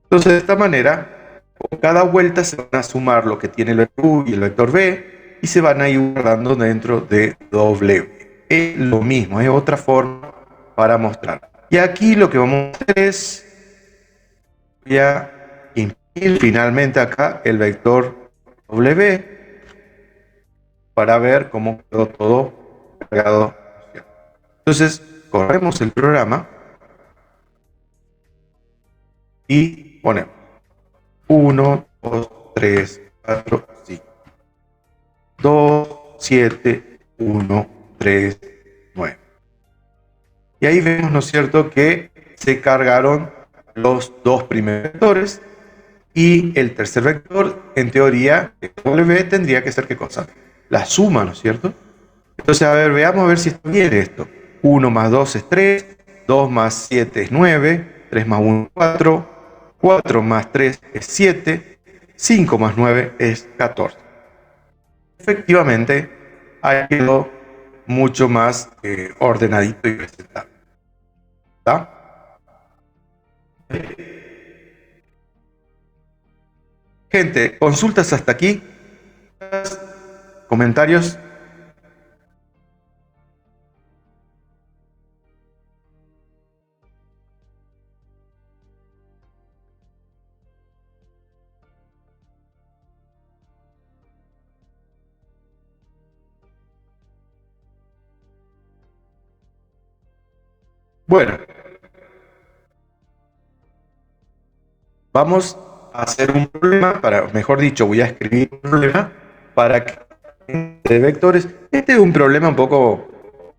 Entonces, de esta manera, con cada vuelta se van a sumar lo que tiene el vector u y el vector b y se van a ir guardando dentro de W. Es lo mismo, es otra forma para mostrar. Y aquí lo que vamos a hacer es, voy a imprimir finalmente acá el vector W para ver cómo quedó todo cargado. Entonces, corremos el programa y ponemos 1, 2, 3, 4, 5. 2, 7, 1, 3, 9. Y ahí vemos, ¿no es cierto?, que se cargaron los dos primeros vectores y el tercer vector, en teoría, W tendría que ser ¿qué cosa? La suma, ¿no es cierto? Entonces, a ver, veamos a ver si está bien esto. 1 más 2 es 3, 2 más 7 es 9, 3 más 1 es 4, 4 más 3 es 7, 5 más 9 es 14. Efectivamente, ahí quedó mucho más ordenadito y presentable. ¿Está? Gente, consultas hasta aquí, comentarios. Bueno, vamos a hacer un problema, mejor dicho, voy a escribir un problema para que de vectores. Este es un problema un poco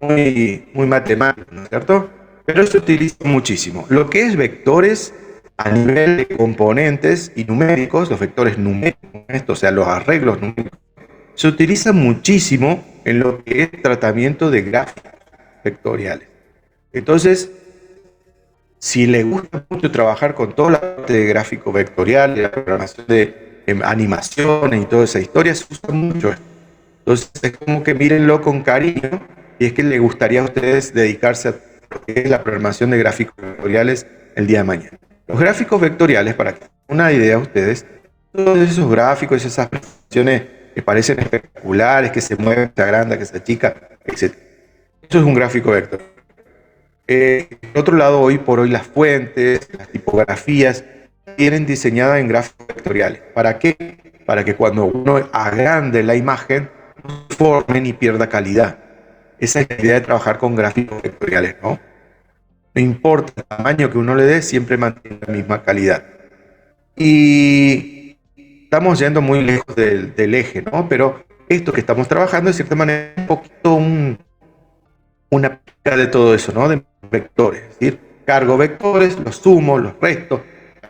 muy matemático, ¿no es cierto? Pero se utiliza muchísimo. Lo que es vectores a nivel de componentes y numéricos, los vectores numéricos, o sea, los arreglos numéricos, se utiliza muchísimo en lo que es tratamiento de gráficos vectoriales. Entonces, si le gusta mucho trabajar con toda la parte de gráfico vectorial, de la programación de animaciones y toda esa historia, se usa mucho esto. Entonces, es como que mírenlo con cariño, y es que le gustaría a ustedes dedicarse a lo que es la programación de gráficos vectoriales el día de mañana. Los gráficos vectoriales, para que tengan una idea ustedes, todos esos gráficos y esas presentaciones que parecen espectaculares, que se mueven, que se agrandan, que se achican, etc. Eso es un gráfico vectorial. Por otro lado, hoy por hoy las fuentes, las tipografías, vienen diseñadas en gráficos vectoriales. ¿Para qué? Para que cuando uno agrande la imagen, no se forme ni pierda calidad. Esa es la idea de trabajar con gráficos vectoriales, ¿no? No importa el tamaño que uno le dé, siempre mantiene la misma calidad. Y estamos yendo muy lejos del eje, ¿no? Pero esto que estamos trabajando, de cierta manera, es un poquito una pica de todo eso, ¿no? De vectores, es decir, cargo vectores, los sumo, los resto,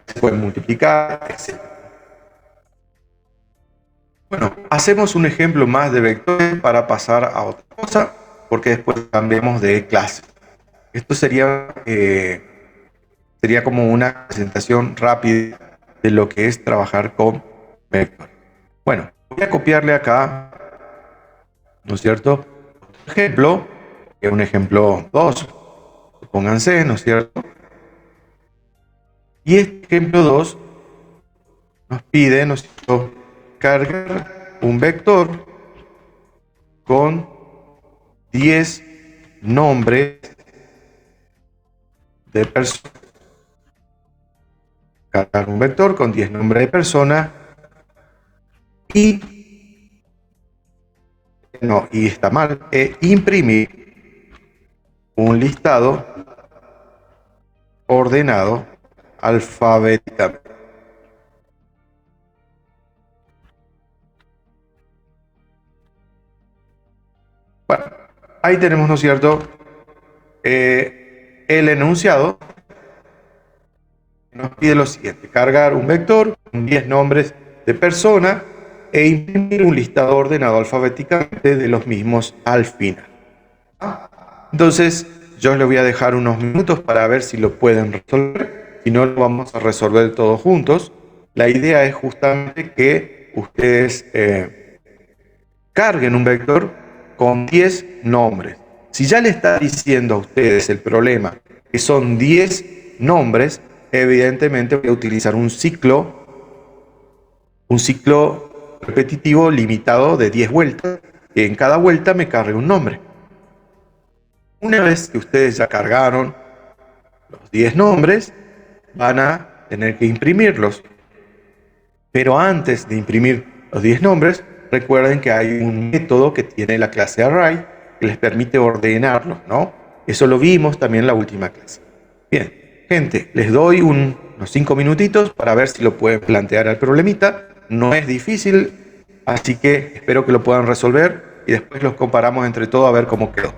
se pueden multiplicar, etc. Bueno, hacemos un ejemplo más de vectores para pasar a otra cosa, porque después cambiamos de clase. Esto sería como una presentación rápida de lo que es trabajar con vectores. Bueno, voy a copiarle acá, ¿no es cierto? Ejemplo, que es un ejemplo 2, pónganse, ¿no es cierto? Y este ejemplo 2 nos pide, ¿no es cierto?, cargar un vector con 10 nombres de personas. Cargar un vector con 10 nombres de personas y está mal, imprimir un listado ordenado alfabéticamente. Bueno, ahí tenemos, ¿no es cierto?, el enunciado. Nos pide lo siguiente: cargar un vector con 10 nombres de persona e imprimir un listado ordenado alfabéticamente de los mismos al final. Entonces, yo les voy a dejar unos minutos para ver si lo pueden resolver. Si no, lo vamos a resolver todos juntos. La idea es justamente que ustedes carguen un vector con 10 nombres. Si ya le está diciendo a ustedes el problema que son 10 nombres, evidentemente voy a utilizar un ciclo repetitivo limitado de 10 vueltas, que en cada vuelta me cargue un nombre. Una vez que ustedes ya cargaron los 10 nombres, van a tener que imprimirlos. Pero antes de imprimir los 10 nombres, recuerden que hay un método que tiene la clase Array que les permite ordenarlos, ¿no? Eso lo vimos también en la última clase. Bien, gente, les doy unos 5 minutitos para ver si lo pueden plantear al problemita. No es difícil, así que espero que lo puedan resolver y después los comparamos entre todos a ver cómo quedó.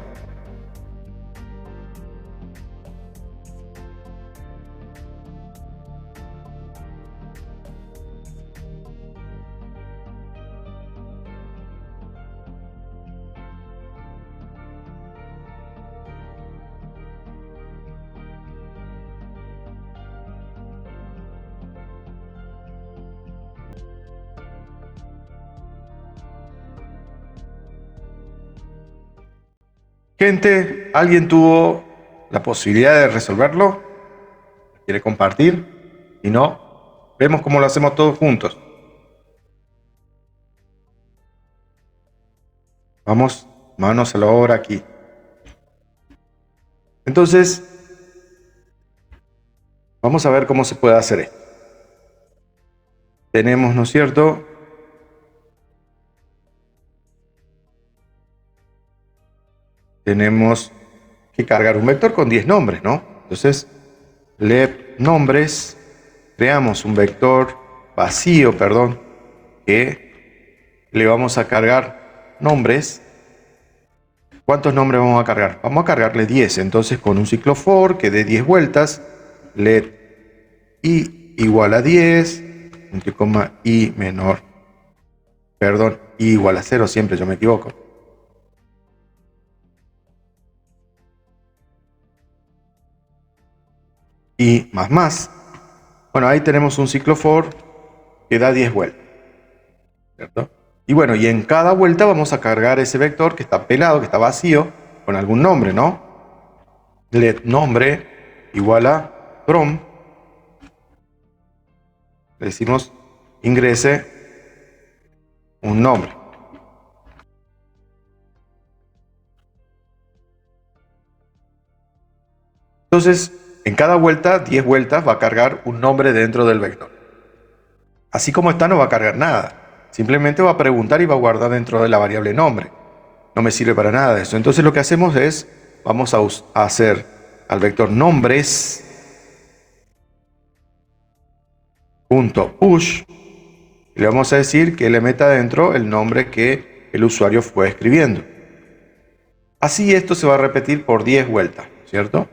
Gente, ¿alguien tuvo la posibilidad de resolverlo? ¿Quiere compartir? Si no, vemos cómo lo hacemos todos juntos. Vamos, manos a la obra aquí. Entonces, vamos a ver cómo se puede hacer esto. Tenemos, ¿no es cierto?, tenemos que cargar un vector con 10 nombres, ¿no? Entonces, left nombres, creamos un vector vacío, perdón, que le vamos a cargar nombres. ¿Cuántos nombres vamos a cargar? Vamos a cargarle 10. Entonces, con un ciclo for que dé 10 vueltas, let i igual a 10, punto coma i menor, perdón, i igual a 0, siempre yo me equivoco. Y más. Bueno, ahí tenemos un ciclo for que da 10 vueltas, ¿cierto? Y bueno, y en cada vuelta vamos a cargar ese vector que está pelado, que está vacío, con algún nombre, ¿no? Let nombre igual a from. Le decimos ingrese un nombre. Entonces, en cada vuelta, 10 vueltas, va a cargar un nombre dentro del vector. Así como está, no va a cargar nada. Simplemente va a preguntar y va a guardar dentro de la variable nombre. No me sirve para nada eso. Entonces lo que hacemos es, vamos a hacer al vector nombres punto push y le vamos a decir que le meta dentro el nombre que el usuario fue escribiendo. Así esto se va a repetir por 10 vueltas, ¿cierto?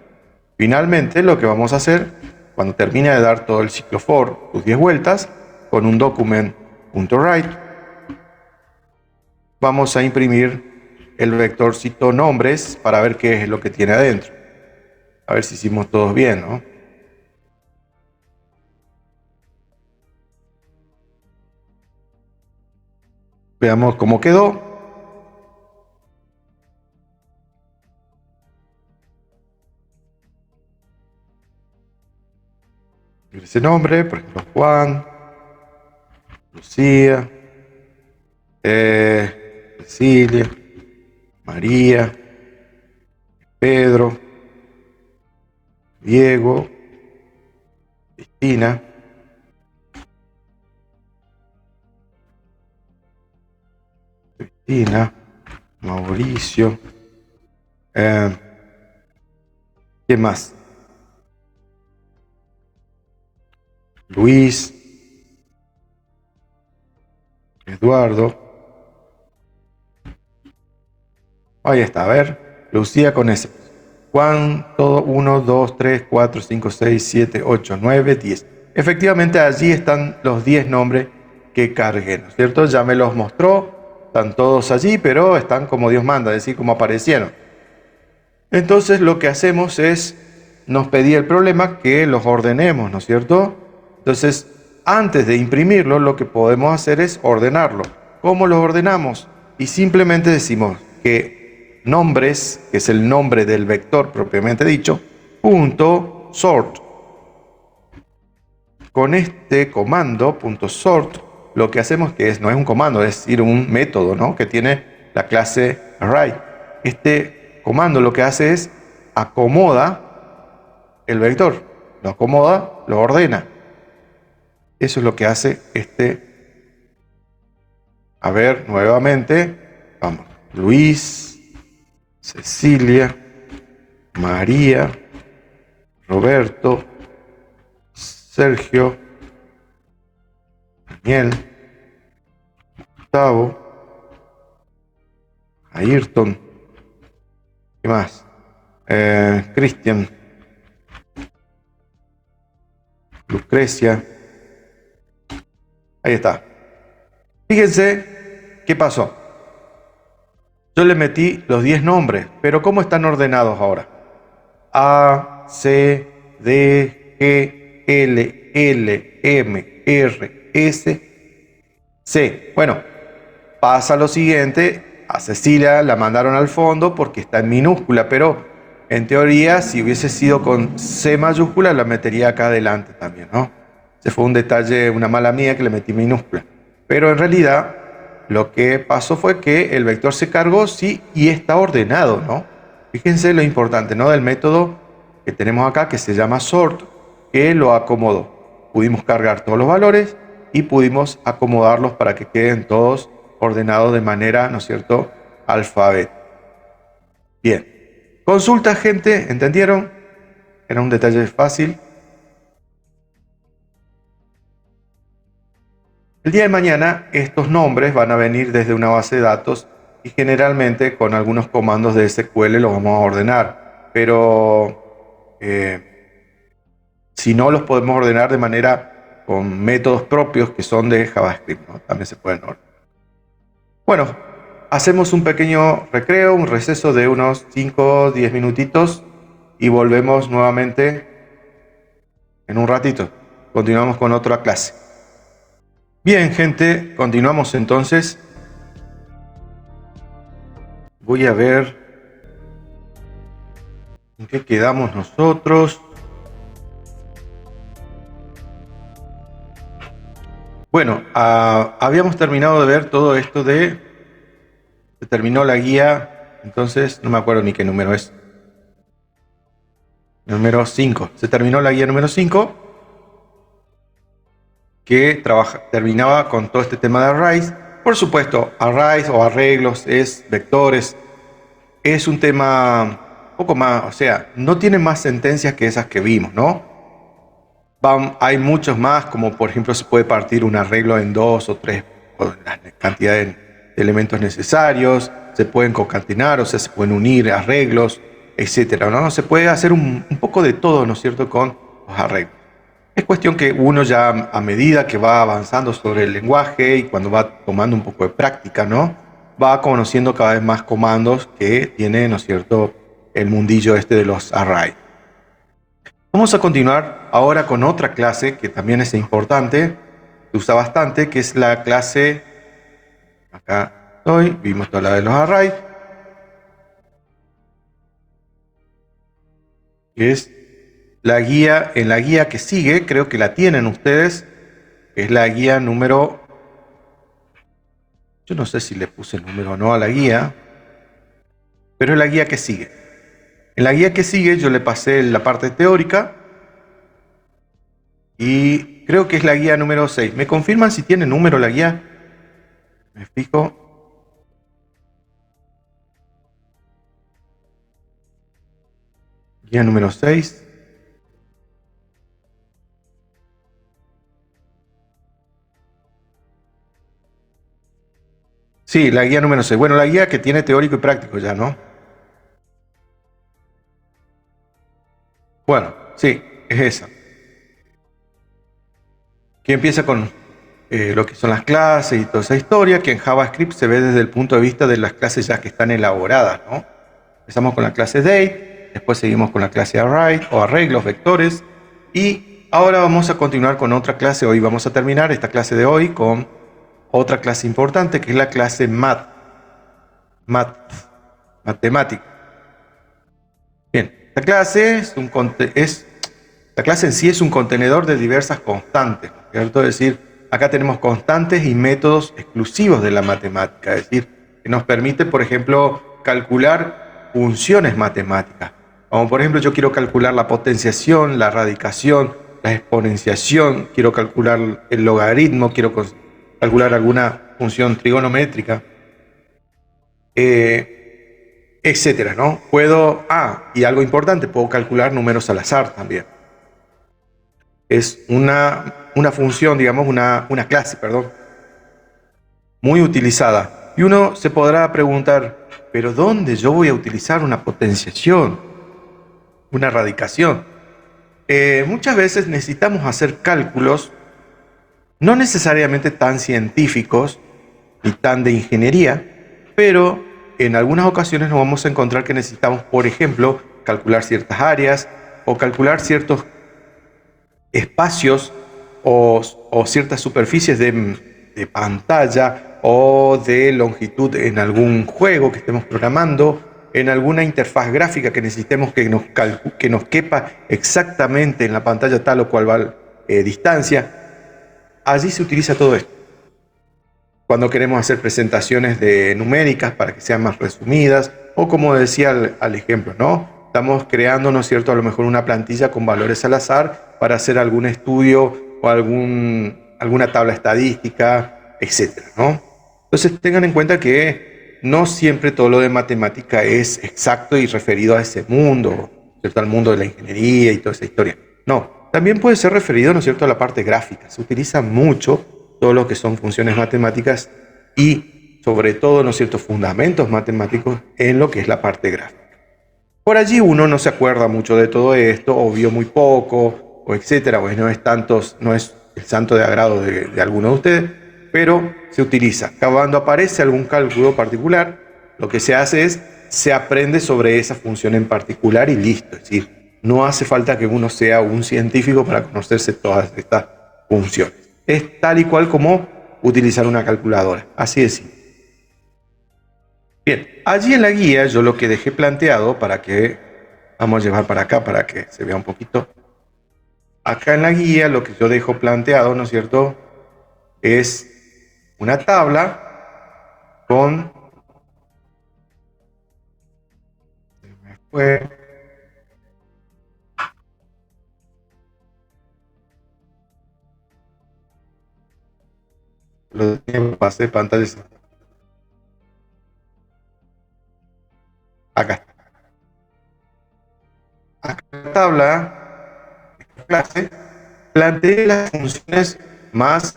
Finalmente lo que vamos a hacer, cuando termine de dar todo el ciclo for, sus 10 vueltas, con un document.write, vamos a imprimir el vectorcito nombres para ver qué es lo que tiene adentro. A ver si hicimos todos bien, ¿no? Veamos cómo quedó. Ese nombre, por ejemplo, Juan, Lucía, Cecilia, María, Pedro, Diego, Cristina, Mauricio, ¿quién más? Luis, Eduardo. Ahí está, a ver, Lucía con S. Juan, todo 1, 2, 3, 4, 5, 6, 7, 8, 9, 10. Efectivamente allí están los 10 nombres que cargué, ¿no es cierto? Ya me los mostró, están todos allí, pero están como Dios manda, es decir, como aparecieron. Entonces lo que hacemos es, nos pedía el problema que los ordenemos, ¿no es cierto? Entonces, antes de imprimirlo, lo que podemos hacer es ordenarlo. ¿Cómo lo ordenamos? Y simplemente decimos que nombres, que es el nombre del vector propiamente dicho, punto sort. Con este comando, punto sort, lo que hacemos que no es un comando, es decir, un método, ¿no? Que tiene la clase array. Este comando lo que hace es acomoda el vector, lo acomoda, lo ordena. Eso es lo que hace este. A ver, nuevamente, vamos, Luis, Cecilia, María, Roberto, Sergio, Daniel, Gustavo, Ayrton, ¿qué más? Cristian, Lucrecia. Ahí está. Fíjense qué pasó. Yo le metí los 10 nombres, pero ¿cómo están ordenados ahora? A, C, D, G, L, L, M, R, S, C. Bueno, pasa lo siguiente. A Cecilia la mandaron al fondo porque está en minúscula, pero en teoría, si hubiese sido con C mayúscula, la metería acá adelante también, ¿no? Ese fue un detalle, una mala mía que le metí minúscula. Pero en realidad, lo que pasó fue que el vector se cargó, sí, y está ordenado, ¿no? Fíjense lo importante, ¿no? Del método que tenemos acá, que se llama sort, que lo acomodó. Pudimos cargar todos los valores y pudimos acomodarlos para que queden todos ordenados de manera, ¿no es cierto?, alfabética. Bien. Consulta, gente, ¿entendieron? Era un detalle fácil. El día de mañana estos nombres van a venir desde una base de datos y generalmente con algunos comandos de SQL los vamos a ordenar, pero si no, los podemos ordenar de manera con métodos propios que son de JavaScript, ¿no? También se pueden ordenar. Bueno, hacemos un pequeño recreo, un receso de unos 5 o 10 minutitos y volvemos nuevamente en un ratito. Continuamos con otra clase. Bien, gente, continuamos entonces. Voy a ver en qué quedamos nosotros. Bueno, habíamos terminado de ver todo esto de... Se terminó la guía, entonces no me acuerdo ni qué número es. Número 5. Se terminó la guía número 5, que terminaba con todo este tema de arrays. Por supuesto, arrays o arreglos es vectores. Es un tema un poco más, o sea, no tiene más sentencias que esas que vimos, ¿no? Hay muchos más, como por ejemplo se puede partir un arreglo en 2 o 3, o la cantidad de elementos necesarios, se pueden concatenar, o sea, se pueden unir arreglos, etcétera, ¿no? Se puede hacer un poco de todo, ¿no es cierto?, con los arreglos. Es cuestión que uno ya a medida que va avanzando sobre el lenguaje y cuando va tomando un poco de práctica, ¿no?, va conociendo cada vez más comandos que tiene, ¿no es cierto?, el mundillo este de los arrays. Vamos a continuar ahora con otra clase que también es importante, se usa bastante, que es la clase, acá estoy, vimos toda la de los arrays, que es la guía, en la guía que sigue, creo que la tienen ustedes, que es la guía número, yo no sé si le puse el número o no a la guía, pero es la guía que sigue. En la guía que sigue yo le pasé la parte teórica y creo que es la guía número 6. ¿Me confirman si tiene número la guía? Me fijo. Guía número 6. Sí, la guía número 6. Bueno, la guía que tiene teórico y práctico ya, ¿no? Bueno, sí, es esa. Que empieza con lo que son las clases y toda esa historia, que en JavaScript se ve desde el punto de vista de las clases ya que están elaboradas, ¿no? Empezamos con la clase date, después seguimos con la clase array o arreglos, vectores, y ahora vamos a continuar con otra clase. Hoy vamos a terminar esta clase de hoy con otra clase importante, que es la clase matemática. Bien, esta clase la clase en sí es un contenedor de diversas constantes, ¿cierto? Es decir, acá tenemos constantes y métodos exclusivos de la matemática, es decir, que nos permite, por ejemplo, calcular funciones matemáticas. Como por ejemplo, yo quiero calcular la potenciación, la radicación, la exponenciación, quiero calcular el logaritmo, quiero calcular alguna función trigonométrica, etcétera, ¿no? Y algo importante, puedo calcular números al azar también. Es una función, digamos, una clase, perdón, muy utilizada. Y uno se podrá preguntar, ¿pero dónde yo voy a utilizar una potenciación, una radicación? Muchas veces necesitamos hacer cálculos, no necesariamente tan científicos ni tan de ingeniería, pero en algunas ocasiones nos vamos a encontrar que necesitamos, por ejemplo, calcular ciertas áreas o calcular ciertos espacios o ciertas superficies de pantalla o de longitud en algún juego que estemos programando, en alguna interfaz gráfica que necesitemos que nos quepa exactamente en la pantalla tal o cual distancia. Allí se utiliza todo esto. Cuando queremos hacer presentaciones numéricas para que sean más resumidas, o como decía al ejemplo, ¿no? Estamos creando, ¿no es cierto?, a lo mejor una plantilla con valores al azar para hacer algún estudio o alguna tabla estadística, etcétera, ¿no? Entonces tengan en cuenta que no siempre todo lo de matemática es exacto y referido a ese mundo, ¿cierto?, al mundo de la ingeniería y toda esa historia. No, también puede ser referido, ¿no es cierto?, a la parte gráfica. Se utiliza mucho todo lo que son funciones matemáticas y sobre todo, ¿no es cierto?, fundamentos matemáticos en lo que es la parte gráfica. Por allí uno no se acuerda mucho de todo esto, o vio muy poco, o etcétera, pues no es el santo de agrado de alguno de ustedes, pero se utiliza. Cuando aparece algún cálculo particular, lo que se hace es, se aprende sobre esa función en particular y listo. Es decir, no hace falta que uno sea un científico para conocerse todas estas funciones. Es tal y cual como utilizar una calculadora, así de simple. Bien, allí en la guía yo lo que dejé planteado para que, vamos a llevar para acá para que se vea un poquito. Acá en la guía lo que yo dejo planteado, ¿no es cierto?, es una tabla con... Lo pasé pantalla. Acá. Acá en la tabla, esta clase, planteé las funciones más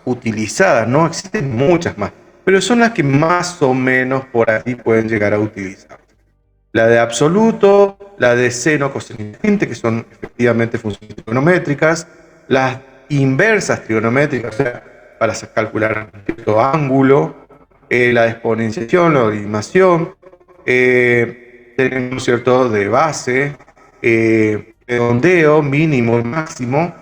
utilizadas, ¿no? Existen muchas más, pero son las que más o menos por aquí pueden llegar a utilizar. La de absoluto, la de seno, coseno y tangente, que son efectivamente funciones trigonométricas, las inversas trigonométricas, o sea, para calcular un cierto ángulo, la de exponenciación, la logaritmación, tenemos cierto de base, redondeo, mínimo y máximo.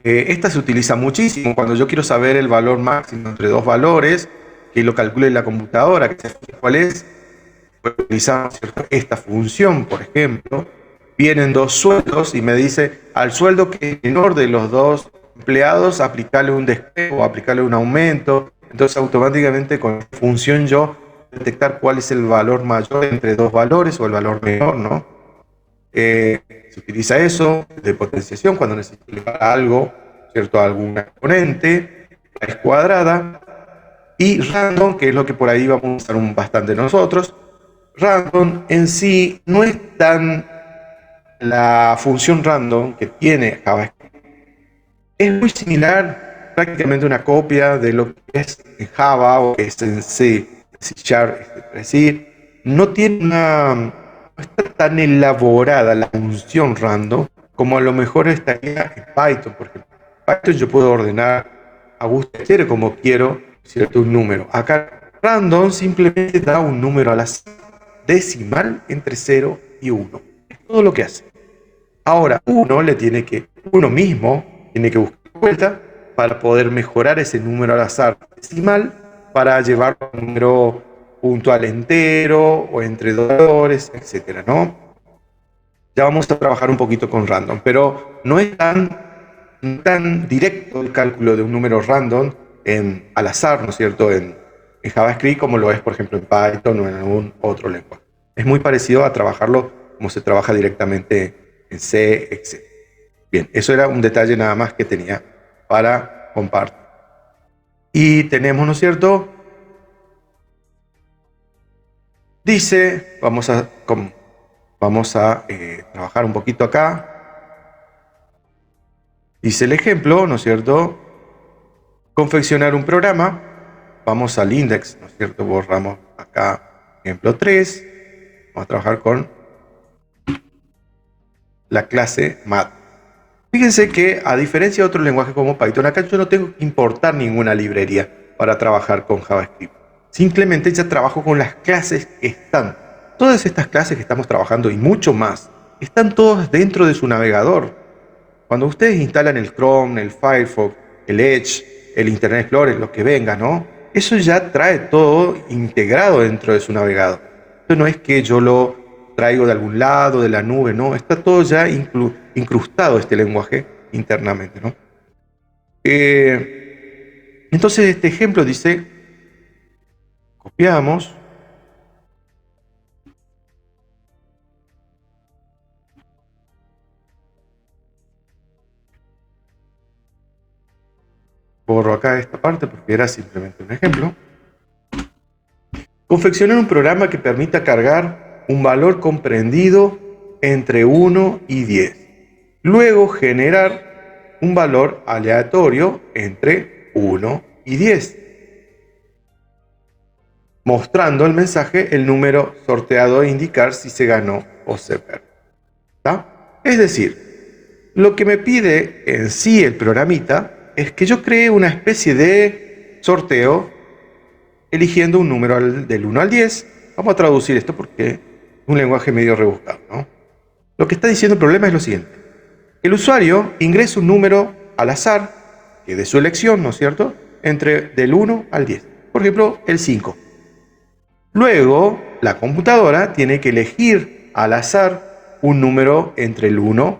Esta se utiliza muchísimo cuando yo quiero saber el valor máximo entre dos valores, que lo calcule la computadora, que sepa cuál es. Utilizamos esta función, por ejemplo, vienen dos sueldos y me dice al sueldo que es menor de los dos empleados, aplicarle un descuento o aplicarle un aumento. Entonces automáticamente con la función yo detectar cuál es el valor mayor entre dos valores o el valor menor, ¿no? Se utiliza eso de potenciación cuando necesito elevar algo, ¿cierto?, a algún exponente, raíz cuadrada, y random, que es lo que por ahí vamos a usar bastante nosotros. Random en sí no es tan... La función random que tiene JavaScript es muy similar, prácticamente una copia de lo que es en Java o que es en C Sharp, es decir, no tiene no está tan elaborada la función random como a lo mejor estaría en Python, porque en Python yo puedo ordenar a gusto como quiero, ¿cierto?, un número. Acá random simplemente da un número al azar decimal entre 0 y 1. Es todo lo que hace. Ahora, uno mismo tiene que buscar vuelta para poder mejorar ese número al azar decimal para llevar un número puntual entero o entre dos valores, etcétera, ¿no? Ya vamos a trabajar un poquito con random, pero no es tan directo el cálculo de un número random al azar, ¿no es cierto?, en JavaScript como lo es, por ejemplo, en Python o en algún otro lenguaje. Es muy parecido a trabajarlo como se trabaja directamente en C, etc. Bien, eso era un detalle nada más que tenía para compartir. Y tenemos, ¿no es cierto? Dice, vamos a trabajar un poquito acá. Dice el ejemplo, ¿no es cierto? Confeccionar un programa. Vamos al index, ¿no es cierto? Borramos acá ejemplo 3. Vamos a trabajar con la clase math. Fíjense que a diferencia de otros lenguajes como Python, acá yo no tengo que importar ninguna librería para trabajar con JavaScript. Simplemente ya trabajo con las clases que están. Todas estas clases que estamos trabajando y mucho más, están todas dentro de su navegador. Cuando ustedes instalan el Chrome, el Firefox, el Edge, el Internet Explorer, lo que venga, ¿no? Eso ya trae todo integrado dentro de su navegador. Esto no es que yo lo traigo de algún lado, de la nube, no. Está todo ya incrustado este lenguaje internamente, ¿no? Entonces este ejemplo dice, copiamos, borro acá esta parte porque era simplemente un ejemplo. Confeccionar un programa que permita cargar un valor comprendido entre 1 y 10. Luego generar un valor aleatorio entre 1 y 10, mostrando el mensaje el número sorteado e indicar si se ganó o se perdió. ¿Está? Es decir, lo que me pide en sí el programita es que yo cree una especie de sorteo eligiendo un número del 1 al 10. Vamos a traducir esto porque es un lenguaje medio rebuscado, ¿no? Lo que está diciendo el problema es lo siguiente. El usuario ingresa un número al azar, que de su elección, ¿no es cierto?, del 1 al 10. Por ejemplo, el 5. Luego, la computadora tiene que elegir al azar un número entre el 1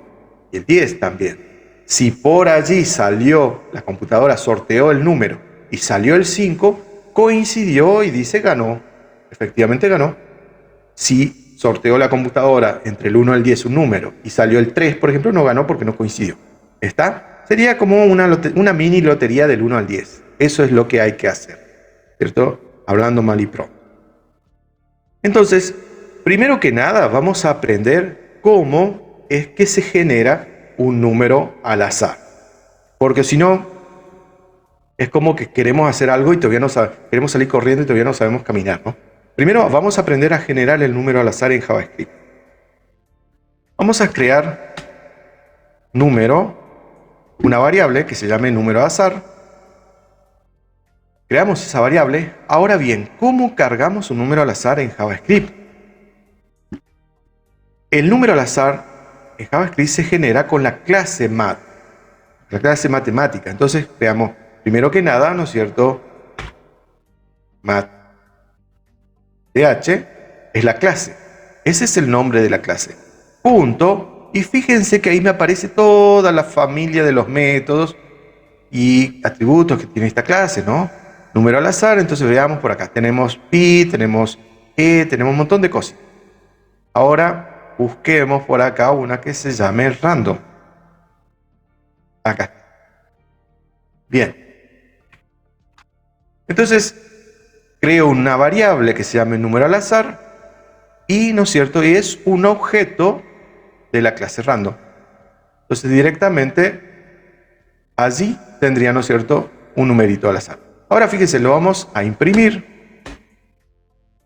y el 10 también. Si por allí salió, la computadora sorteó el número y salió el 5, coincidió y dice ganó. Efectivamente ganó. Si sorteó la computadora entre el 1 al 10 un número y salió el 3, por ejemplo, no ganó porque no coincidió. ¿Está? Sería como una mini lotería del 1 al 10. Eso es lo que hay que hacer, ¿cierto? Hablando mal y pronto. Entonces, primero que nada, vamos a aprender cómo es que se genera un número al azar. Porque si no, es como que queremos hacer algo y todavía no sabemos, queremos salir corriendo y todavía no sabemos caminar, ¿no? Primero vamos a aprender a generar el número al azar en JavaScript. Vamos a crear una variable que se llame número al azar. Creamos esa variable. Ahora bien, ¿cómo cargamos un número al azar en JavaScript? El número al azar en JavaScript se genera con la clase math, la clase matemática. Entonces creamos, primero que nada, ¿no es cierto?, math. th es la clase. Ese es el nombre de la clase. Punto. Y fíjense que ahí me aparece toda la familia de los métodos y atributos que tiene esta clase, ¿no? Número al azar, entonces veamos por acá. Tenemos pi, tenemos tenemos un montón de cosas. Ahora busquemos por acá una que se llame random. Acá. Bien. Entonces, creo una variable que se llame número al azar y, ¿no es cierto?, es un objeto de la clase random. Entonces, directamente allí tendría, ¿no es cierto?, un numerito al azar. Ahora fíjense, lo vamos a imprimir.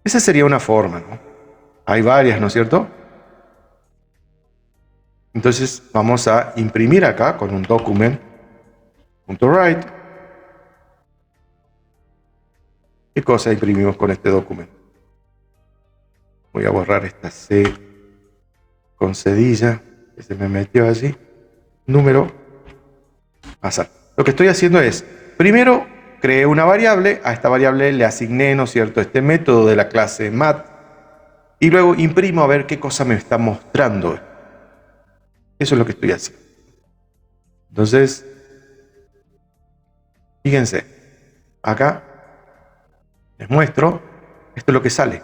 Esa sería una forma, ¿no? Hay varias, ¿no es cierto? Entonces vamos a imprimir acá con un document.write. ¿Qué cosa imprimimos con este documento? Voy a borrar esta C con cedilla que se me metió allí. Número azar. Lo que estoy haciendo es, primero creé una variable, a esta variable le asigné, ¿no es cierto?, este método de la clase math, y luego imprimo a ver qué cosa me está mostrando. Eso es lo que estoy haciendo. Entonces, fíjense, acá les muestro, esto es lo que sale.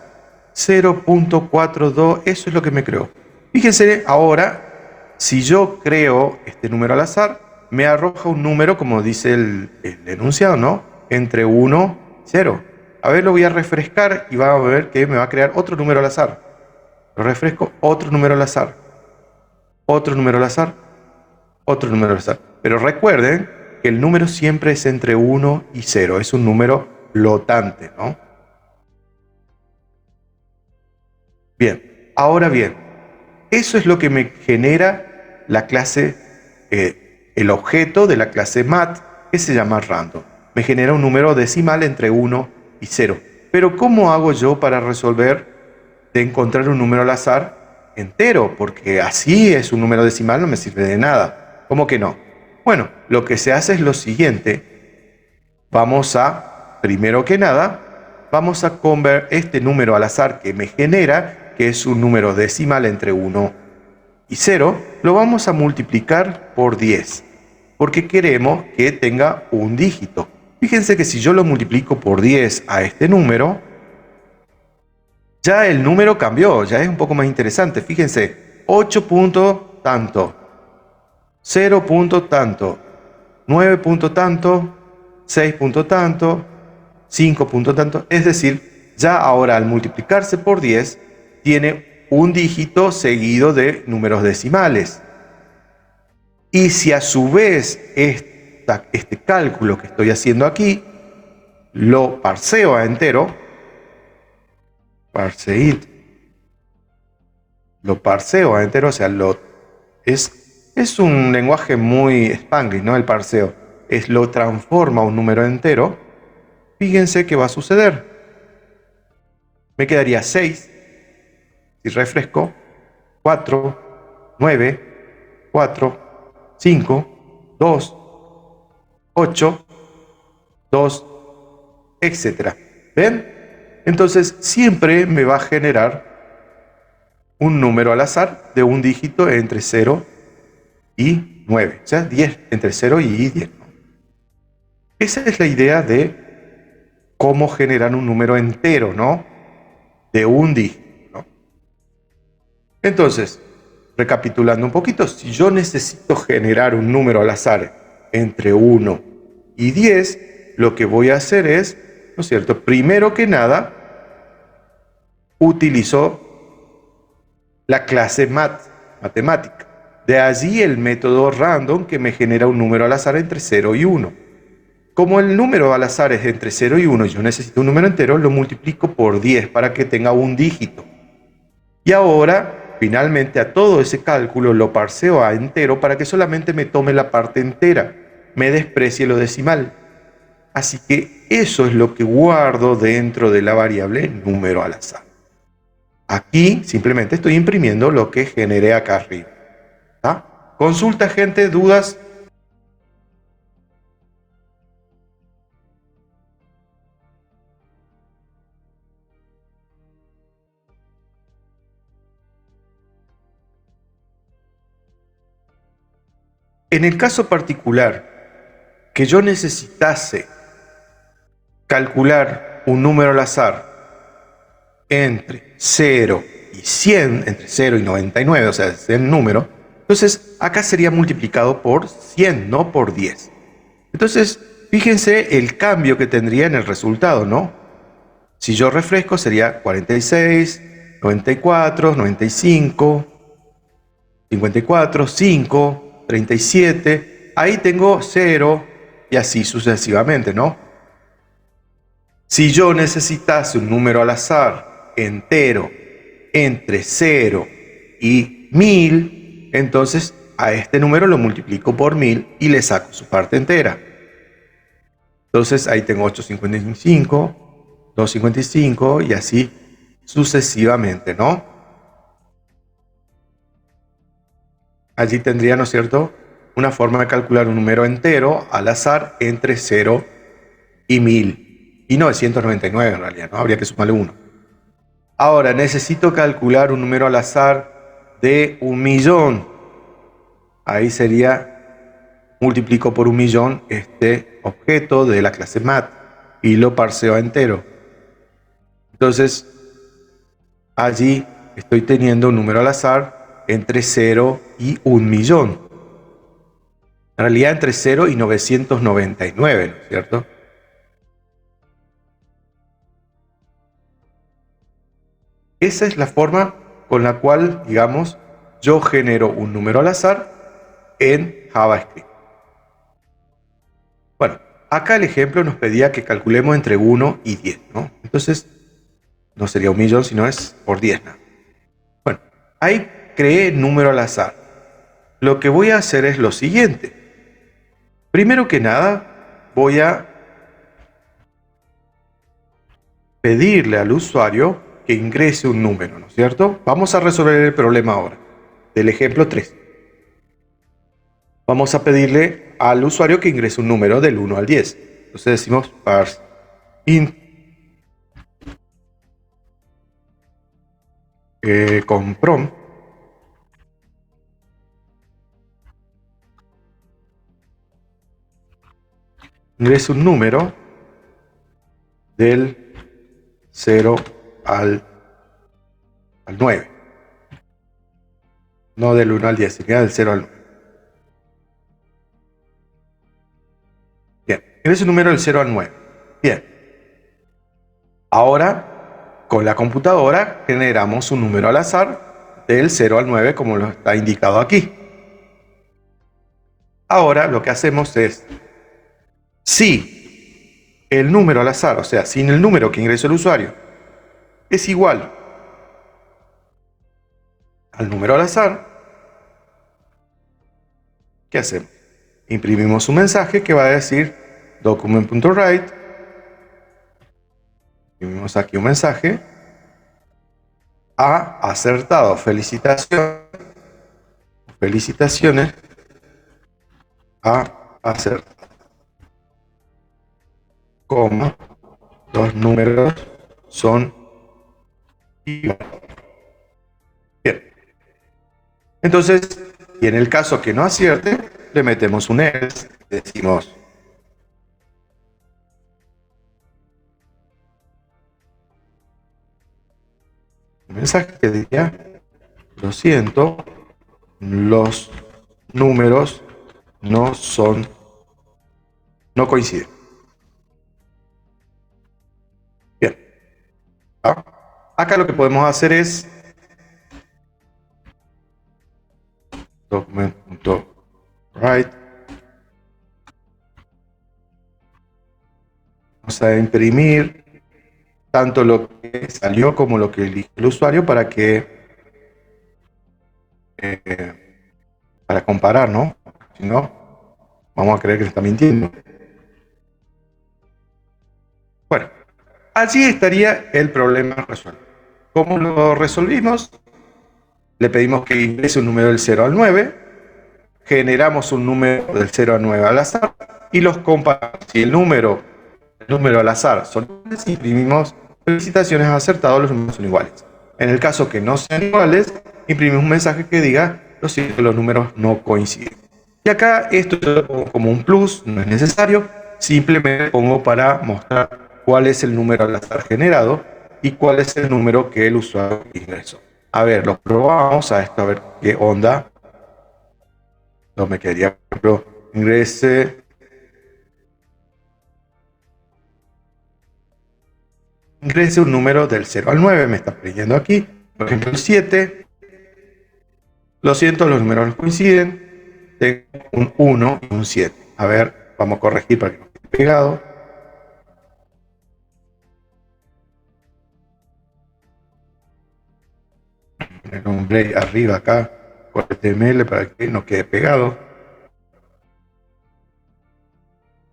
0.42, eso es lo que me creó. Fíjense ahora, si yo creo este número al azar, me arroja un número, como dice el enunciado, ¿no?, entre 1 y 0. A ver, lo voy a refrescar y va a ver que me va a crear otro número al azar. Lo refresco, otro número al azar. Otro número al azar. Otro número al azar. Pero recuerden que el número siempre es entre 1 y 0. Es un número flotante, ¿no? Bien, ahora bien, eso es lo que me genera la clase, el objeto de la clase math, que se llama random. Me genera un número decimal entre 1 y 0. Pero ¿cómo hago yo para resolver de encontrar un número al azar entero? Porque así es un número decimal, no me sirve de nada. ¿Cómo que no? Bueno, lo que se hace es lo siguiente. Vamos a, primero que nada, vamos a convertir este número al azar que me genera, que es un número decimal entre 1 y 0, lo vamos a multiplicar por 10, porque queremos que tenga un dígito. Fíjense que si yo lo multiplico por 10 a este número, ya el número cambió, ya es un poco más interesante. Fíjense, 8 punto tanto, 0 punto tanto, 9 punto tanto, 6 punto tanto, 5 punto tanto. Es decir, ya ahora al multiplicarse por 10, tiene un dígito seguido de números decimales. Y si a su vez este cálculo que estoy haciendo aquí lo parseo a entero, parseInt, lo parseo a entero, o sea, es un lenguaje muy Spanglish, ¿no? El parseo. Lo transforma a un número entero. Fíjense qué va a suceder. Me quedaría 6. Si refresco, 4, 9, 4, 5, 2, 8, 2, etc. ¿Ven? Entonces siempre me va a generar un número al azar de un dígito entre 0 y 9. O sea, 10, entre 0 y 10. Esa es la idea de cómo generar un número entero, ¿no? De un dígito, ¿no? Entonces, recapitulando un poquito, si yo necesito generar un número al azar entre 1 y 10, lo que voy a hacer es, ¿no es cierto? Primero que nada, utilizo la clase matemática. De allí el método random que me genera un número al azar entre 0 y 1. Como el número al azar es entre 0 y 1 y yo necesito un número entero, lo multiplico por 10 para que tenga un dígito. Y ahora, finalmente, a todo ese cálculo lo parseo a entero para que solamente me tome la parte entera, me desprecie lo decimal. Así que eso es lo que guardo dentro de la variable número al azar. Aquí simplemente estoy imprimiendo lo que generé acá arriba. ¿Tá? Consulta, gente, dudas. En el caso particular que yo necesitase calcular un número al azar entre 0 y 100, entre 0 y 99, o sea, es el número, entonces acá sería multiplicado por 100, no por 10. Entonces, fíjense el cambio que tendría en el resultado, ¿no? Si yo refresco sería 46, 94, 95, 54, 5, 37. Ahí tengo 0 y así sucesivamente, ¿no? Si yo necesitase un número al azar entero entre 0 y 1000, entonces a este número lo multiplico por 1000 y le saco su parte entera. Entonces ahí tengo 855, 255 y así sucesivamente, ¿no? Allí tendría, ¿no es cierto?, una forma de calcular un número entero al azar entre 0 y 1000. Y 999 en realidad, ¿no? Habría que sumarle 1. Ahora, necesito calcular un número al azar de 1.000.000. Ahí sería, multiplico por 1.000.000 este objeto de la clase mat y lo parseo a entero. Entonces, allí estoy teniendo un número al azar entre 0 y 1.000.000. En realidad entre 0 y 999, ¿no es cierto? Esa es la forma con la cual, digamos, yo genero un número al azar en JavaScript. Bueno, acá el ejemplo nos pedía que calculemos entre 1 y 10, ¿no? Entonces, no sería 1.000.000, sino es por 10, ¿no? Bueno, ahí creé número al azar. Lo que voy a hacer es lo siguiente. Primero que nada, voy a pedirle al usuario que ingrese un número, ¿no es cierto? Vamos a resolver el problema ahora, del ejemplo 3. Vamos a pedirle al usuario que ingrese un número del 1 al 10. Entonces decimos parseInt con prompt ingrese un número del 0 al 9. No del 1 al 10, sino del 0 al 9. Bien, ingrese un número del 0 al 9. Bien. Ahora, con la computadora, generamos un número al azar del 0 al 9, como lo está indicado aquí. Ahora lo que hacemos es, si el número al azar, o sea, sin el número que ingresó el usuario, es igual al número al azar, ¿qué hacemos? Imprimimos un mensaje que va a decir document.write. Imprimimos aquí un mensaje. Ha acertado. Felicitaciones. Felicitaciones. Ha acertado. Coma. Los números son iguales. Bien. Entonces, y en el caso que no acierte, le metemos un else. Decimos un mensaje que diría: lo siento, los números no coinciden. Bien. ¿Ah? Acá lo que podemos hacer es document.write. Vamos a imprimir tanto lo que salió como lo que eligió el usuario para comparar, ¿no? Si no, vamos a creer que se está mintiendo. Bueno, allí estaría el problema resuelto. ¿Cómo lo resolvimos? Le pedimos que ingrese un número del 0 al 9, generamos un número del 0 al 9 al azar y los comparamos. Si el número al azar son iguales, imprimimos felicitaciones, acertado, los números son iguales. En el caso que no sean iguales, imprimimos un mensaje que diga: lo siento, los números no coinciden. Y acá esto yo lo pongo como un plus, no es necesario, simplemente pongo para mostrar cuál es el número al azar generado y cuál es el número que el usuario ingresó. A ver, lo probamos a esto, a ver qué onda. No me quedaría, por ejemplo, ingrese un número del 0 al 9, me está pidiendo aquí, por ejemplo el 7. Lo siento, los números no coinciden. Tengo un 1 y un 7. A ver, vamos a corregir para que no quede pegado. Poner un break arriba acá con HTML para que no quede pegado.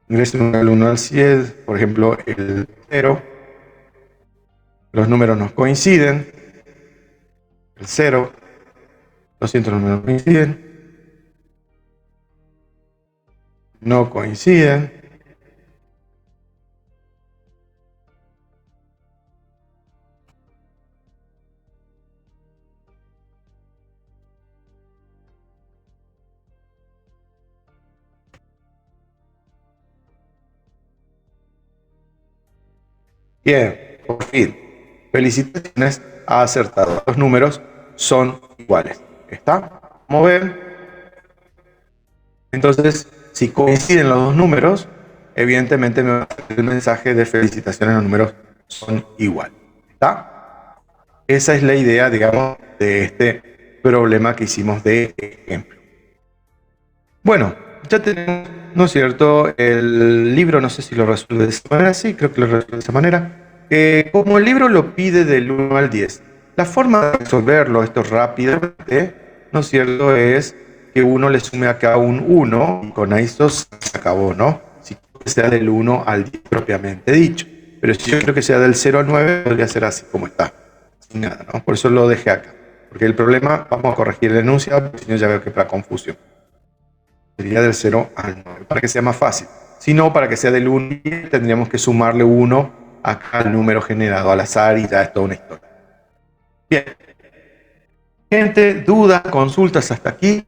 Ingrese un del 1 al 7, por ejemplo el 0. Los números no coinciden. El 0. Lo siento, los números no coinciden. No coinciden. Bien, por fin. Felicitaciones, ha acertado. Los números son iguales. ¿Está? Vamos a ver. Entonces, si coinciden los dos números, evidentemente me va a hacer el mensaje de felicitaciones, los números son iguales. ¿Está? Esa es la idea, digamos, de este problema que hicimos de ejemplo. Bueno, ya tenemos, ¿no es cierto? El libro, no sé si lo resuelve de esa manera. Sí, creo que lo resuelve de esa manera. Como el libro lo pide del 1 al 10, la forma de resolverlo esto rápidamente, ¿no es cierto?, es que uno le sume acá un 1 y con esto se acabó, ¿no? Si quiero que sea del 1 al 10 propiamente dicho. Pero si yo quiero que sea del 0 al 9, podría ser así como está, sin nada, ¿no? Por eso lo dejé acá. Porque el problema, vamos a corregir el enunciado, porque si no ya veo que es para confusión. Sería del 0 al 9, para que sea más fácil. Si no, para que sea del 1 al 10, tendríamos que sumarle 1 acá al número generado al azar y ya es toda una historia. Bien. Gente, dudas, consultas hasta aquí.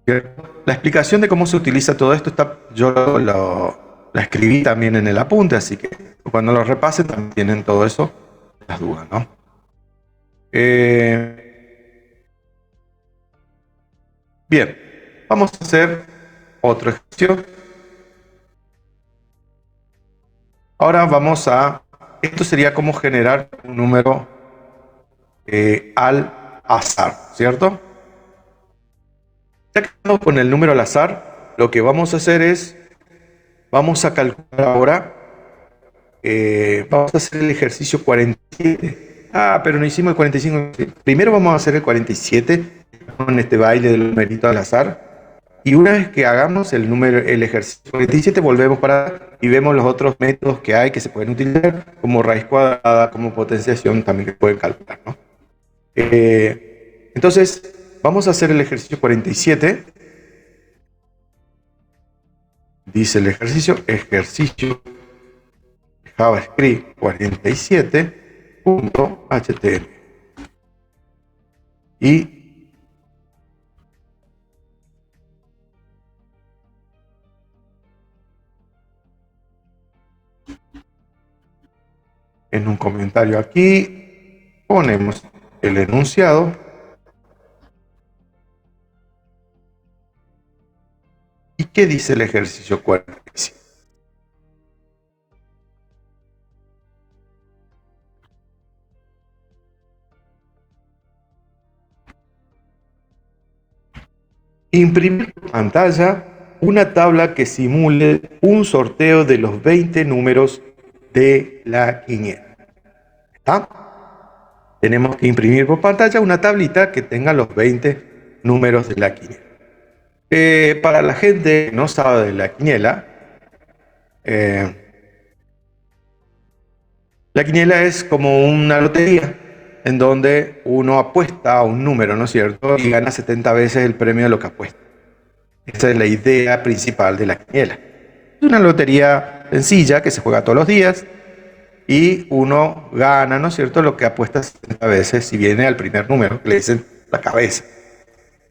La explicación de cómo se utiliza todo esto yo la escribí también en el apunte, así que cuando lo repasen también tienen todo eso, las dudas, ¿no? Bien, vamos a hacer otro ejercicio. Ahora vamos a, esto sería como generar un número al azar, ¿cierto? Ya que estamos con el número al azar, lo que vamos a hacer es, vamos a calcular ahora, vamos a hacer el ejercicio 47. Ah, pero no hicimos el 45. Primero vamos a hacer el 47 con este baile del numerito al azar. Y una vez que hagamos el ejercicio 47, volvemos para y vemos los otros métodos que hay que se pueden utilizar, como raíz cuadrada, como potenciación, también que pueden calcular, ¿no? Entonces, vamos a hacer el ejercicio 47. Dice el ejercicio JavaScript 47.html. Y en un comentario aquí ponemos el enunciado y qué dice el ejercicio 47. Imprimir en pantalla una tabla que simule un sorteo de los 20 números de la quiniela. ¿Está? Tenemos que imprimir por pantalla una tablita que tenga los 20 números de la quiniela. Para la gente que no sabe de la quiniela es como una lotería en donde uno apuesta a un número, ¿no es cierto? Y gana 70 veces el premio de lo que apuesta. Esa es la idea principal de la quiniela. Es una lotería sencilla que se juega todos los días y uno gana, ¿no es cierto?, lo que apuesta 70 veces si viene al primer número, que le dicen la cabeza.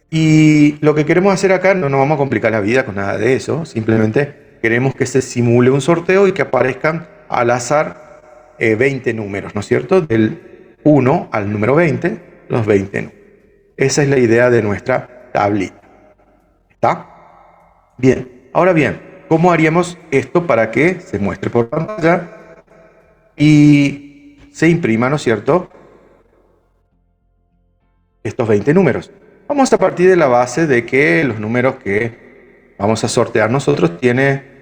Y lo que queremos hacer acá, no nos vamos a complicar la vida con nada de eso, simplemente queremos que se simule un sorteo y que aparezcan al azar 20 números, ¿no es cierto?, del 1 al número 20, los 20 números. Esa es la idea de nuestra tablita. ¿Está? Bien, ahora bien, ¿cómo haríamos esto para que se muestre por pantalla y se imprima, ¿no es cierto?, estos 20 números? Vamos a partir de la base de que los números que vamos a sortear nosotros tiene...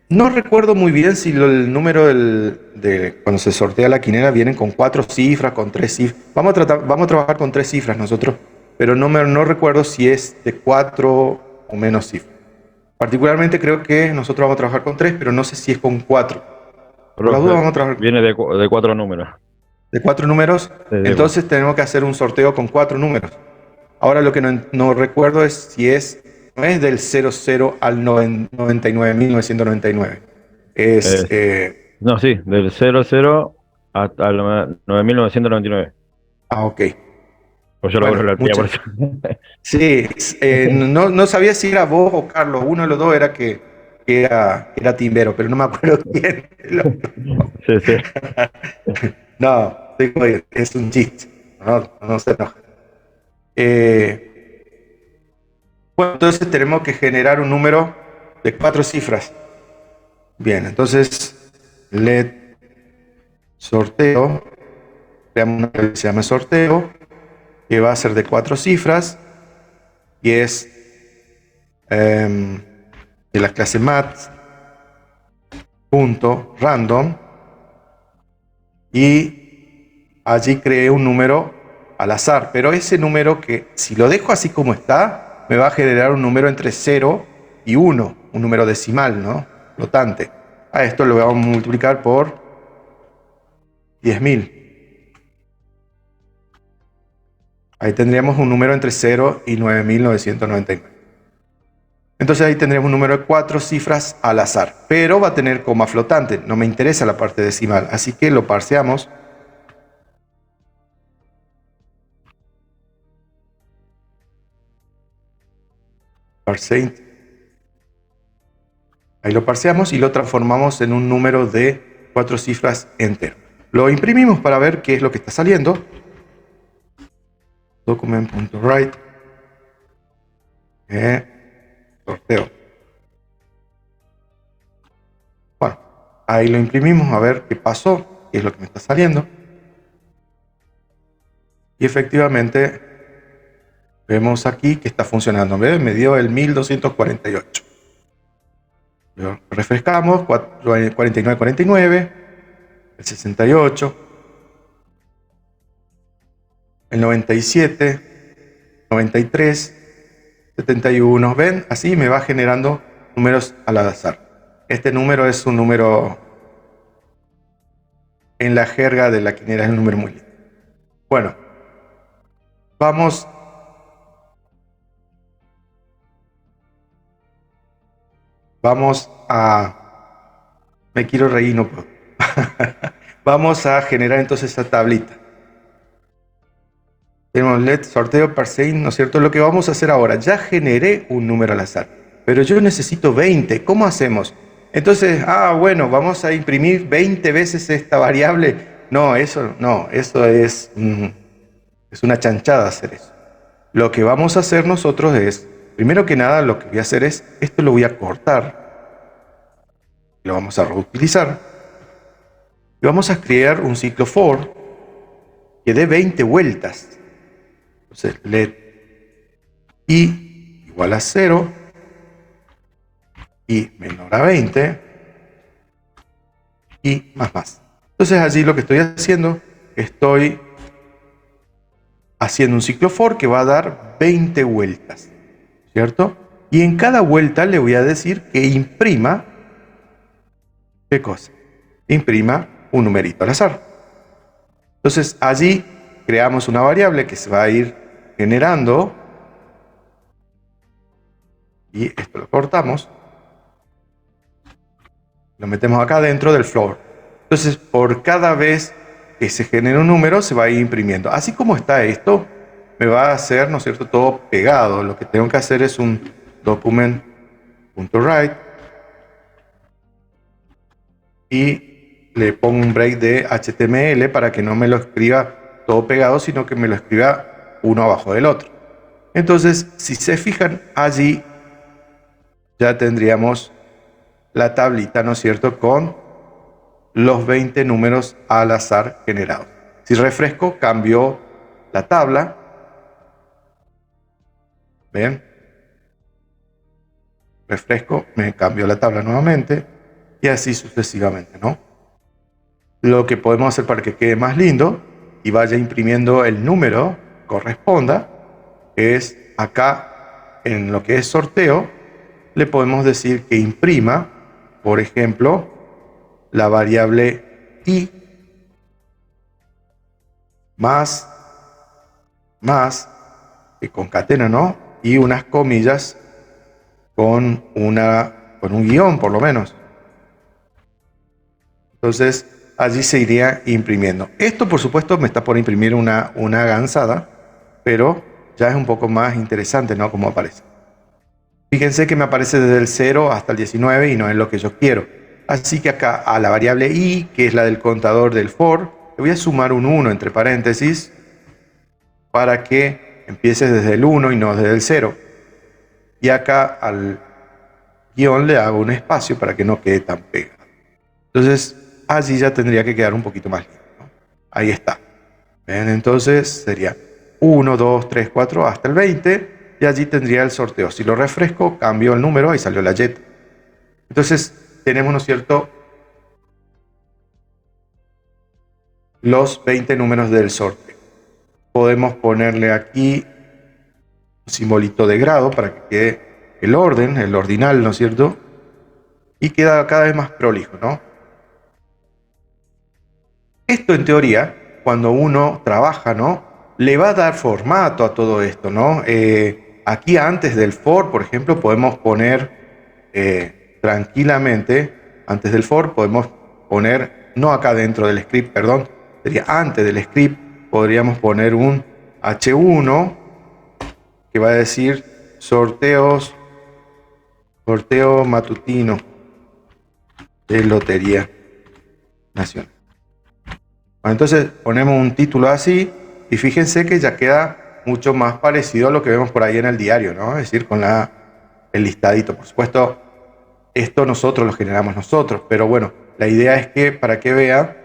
No recuerdo muy bien si el número de cuando se sortea la quiniela vienen con 4 cifras, con 3 cifras. Vamos a trabajar con 3 cifras nosotros, pero no recuerdo si es de 4 o menos cifras. Particularmente creo que nosotros vamos a trabajar con 3, pero no sé si es con 4. Por las dudas vamos a trabajar Viene de 4 números. de 4 números, entonces tenemos que hacer un sorteo con 4 números. Ahora lo que no recuerdo es si no es del 00 al 99.999. No, sí, del 00 al 9.999. Ok. Pues yo lo Bueno, borro la tía por eso. Sí, no sabía si era vos o Carlos. Uno de los dos era que era timbero, pero no me acuerdo quién. Sí, sí. No, es un chiste. No se enoja. Bueno, entonces tenemos que generar un número de 4 cifras. Bien, entonces let sorteo, creamos una que se llama sorteo, que va a ser de 4 cifras y es de la clase math.random, y allí creé un número al azar, pero ese número, que si lo dejo así como está, me va a generar un número entre 0 y 1, un número decimal, ¿no?, flotante. A esto lo vamos a multiplicar por 10.000. Ahí tendríamos un número entre 0 y 9.999. Entonces ahí tendremos un número de 4 cifras al azar, pero va a tener coma flotante. No me interesa la parte decimal, así que lo parseamos. Parseint. Ahí lo parseamos y lo transformamos en un número de 4 cifras entero. Lo imprimimos para ver qué es lo que está saliendo. Document.write. Sorteo. Bueno, ahí lo imprimimos a ver qué pasó, qué es lo que me está saliendo. Y efectivamente vemos aquí que está funcionando. Me dio el 1248. Lo refrescamos, 49, 49, el 68, el 97, 93, 71. ¿Ven? Así me va generando números al azar. Este número es un número, en la jerga de la quiniela es un número muy lindo. Bueno, vamos a... Me quiero reír, no puedo. Vamos a generar entonces esta tablita. Tenemos LED, sorteo, parseín, ¿no es cierto? Lo que vamos a hacer ahora, ya generé un número al azar, pero yo necesito 20. ¿Cómo hacemos? Entonces, bueno, vamos a imprimir 20 veces esta variable. No, eso es una chanchada hacer eso. Lo que vamos a hacer nosotros es, primero que nada, lo que voy a hacer es, esto lo voy a cortar, lo vamos a reutilizar, y vamos a crear un ciclo for que dé 20 vueltas. Entonces, let i igual a 0, y menor a 20, y más. Entonces allí lo que estoy haciendo, estoy haciendo un ciclo for que va a dar 20 vueltas, ¿cierto? Y en cada vuelta le voy a decir que imprima, ¿qué cosa? Imprima un numerito al azar. Entonces allí creamos una variable que se va a ir generando, y esto lo cortamos, lo metemos acá dentro del floor. Entonces por cada vez que se genera un número se va a ir imprimiendo. Así como está esto, me va a hacer, ¿no es cierto?, todo pegado. Lo que tengo que hacer es un document.write y le pongo un break de HTML para que no me lo escriba todo pegado, sino que me lo escriba uno abajo del otro. Entonces, si se fijan allí, ya tendríamos la tablita, ¿no es cierto?, con los 20 números al azar generados. Si refresco, cambió la tabla. ¿Ven? Refresco, me cambió la tabla nuevamente, y así sucesivamente, ¿no? Lo que podemos hacer para que quede más lindo y vaya imprimiendo el número corresponda es acá en lo que es sorteo, le podemos decir que imprima, por ejemplo, la variable i más, que concatena, ¿no? Y unas comillas con un guión, por lo menos. Entonces, allí se iría imprimiendo. Esto, por supuesto, me está por imprimir una gansada, pero ya es un poco más interesante, ¿no?, como aparece. Fíjense que me aparece desde el 0 hasta el 19 y no es lo que yo quiero. Así que acá a la variable i, que es la del contador del for, le voy a sumar un 1 entre paréntesis para que empiece desde el 1 y no desde el 0. Y acá al guión le hago un espacio para que no quede tan pegado. Entonces, allí ya tendría que quedar un poquito más lindo, ¿no? Ahí está. ¿Ven? Entonces sería 1, 2, 3, 4 hasta el 20. Y allí tendría el sorteo. Si lo refresco, cambio el número, ahí salió la jet. Entonces tenemos, ¿no es cierto?, los 20 números del sorteo. Podemos ponerle aquí un simbolito de grado para que quede el orden, el ordinal, ¿no es cierto? Y queda cada vez más prolijo, ¿no? Esto en teoría, cuando uno trabaja, ¿no?, le va a dar formato a todo esto, ¿no? Aquí antes del for, por ejemplo, podemos poner tranquilamente, antes del for podemos poner, no acá dentro del script, perdón, sería antes del script, podríamos poner un H1 que va a decir sorteo matutino de Lotería Nacional. Bueno, entonces ponemos un título así y fíjense que ya queda mucho más parecido a lo que vemos por ahí en el diario, ¿no? Es decir, con el listadito. Por supuesto, esto nosotros lo generamos nosotros, pero bueno, la idea es que para que vean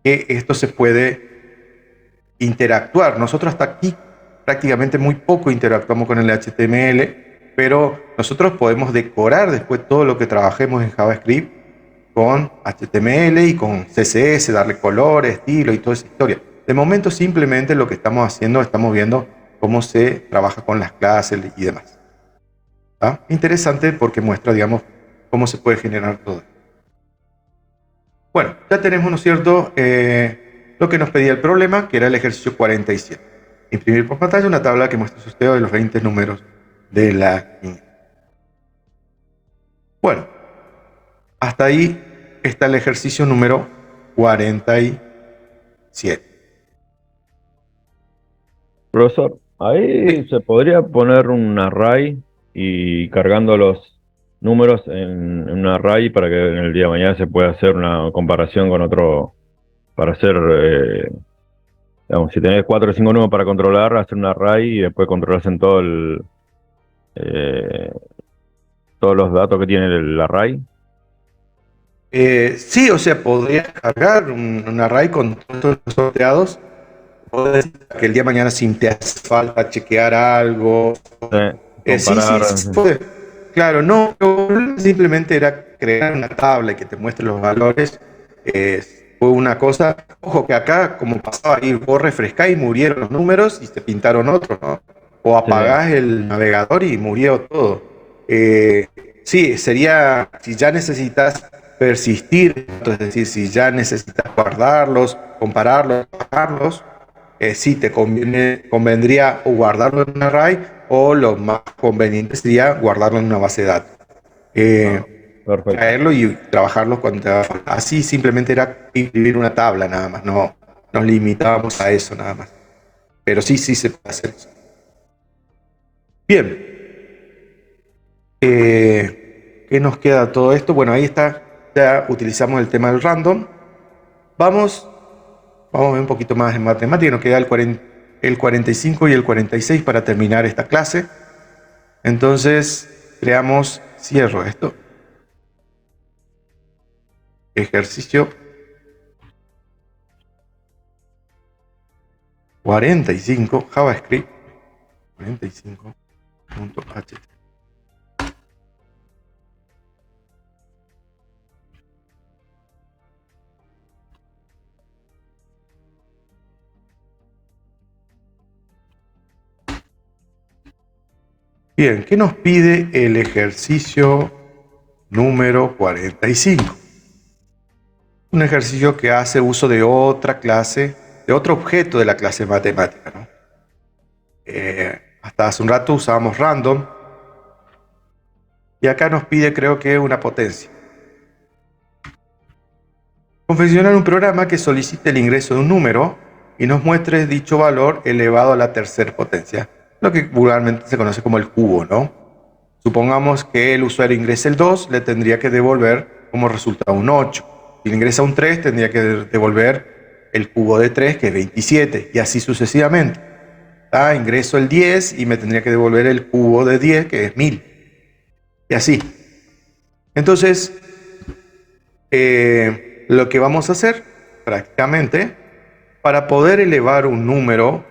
que esto se puede interactuar. Nosotros hasta aquí prácticamente muy poco interactuamos con el HTML, pero nosotros podemos decorar después todo lo que trabajemos en JavaScript con HTML y con CSS, darle color, estilo y toda esa historia. De momento simplemente lo que estamos haciendo, estamos viendo cómo se trabaja con las clases y demás. ¿Ah? Interesante porque muestra, digamos, cómo se puede generar todo. Bueno, ya tenemos, ¿no es cierto?, lo que nos pedía el problema, que era el ejercicio 47. Imprimir por pantalla una tabla que muestre el sorteo de los 20 números de la quiniela. Bueno, hasta ahí está el ejercicio número 47. Profesor, ahí se podría poner un array y cargando los números en un array para que en el día de mañana se pueda hacer una comparación con otro, para hacer, digamos, si tenés 4 o 5 números para controlar, hacer un array y después controlarse en todo eh, todos los datos que tiene el array. Sí, o sea, podrías cargar un array con todos los sorteados. Puedes que el día de mañana, si te hace falta chequear algo. Sí, sí, Comparar. sí, puede. Claro, no, simplemente era crear una tabla y que te muestre los valores. Fue una cosa. Ojo, que acá, como pasaba ahí, vos refrescás y murieron los números y se pintaron otros, ¿no? O apagás el navegador y murió todo. Sí, sería, si ya necesitas persistir, es decir, si ya necesitas guardarlos, compararlos, bajarlos, sí te convendría o guardarlo en un array o lo más conveniente sería guardarlo en una base de datos. Perfecto. Traerlo y trabajarlo cuando te haga falta. Así simplemente era imprimir una tabla nada más, no nos limitábamos a eso nada más. Pero sí, sí se puede hacer eso. Bien. ¿Qué nos queda todo esto? Bueno, ahí está, ya utilizamos el tema del random. Vamos a ver un poquito más en matemática, nos queda el 45 y el 46 para terminar esta clase. Entonces, cierro esto. Ejercicio 45, JavaScript 45.html. Bien, ¿qué nos pide el ejercicio número 45? Un ejercicio que hace uso de otra clase, de otro objeto de la clase matemática, ¿no? Hasta hace un rato usábamos random y acá nos pide, creo que, una potencia. Confeccionar un programa que solicite el ingreso de un número y nos muestre dicho valor elevado a la tercera potencia, lo que vulgarmente se conoce como el cubo, ¿no? Supongamos que el usuario ingrese el 2, le tendría que devolver como resultado un 8. Si le ingresa un 3, tendría que devolver el cubo de 3, que es 27, y así sucesivamente. Ingreso el 10 y me tendría que devolver el cubo de 10, que es 1000. Y así. Entonces, lo que vamos a hacer prácticamente para poder elevar un número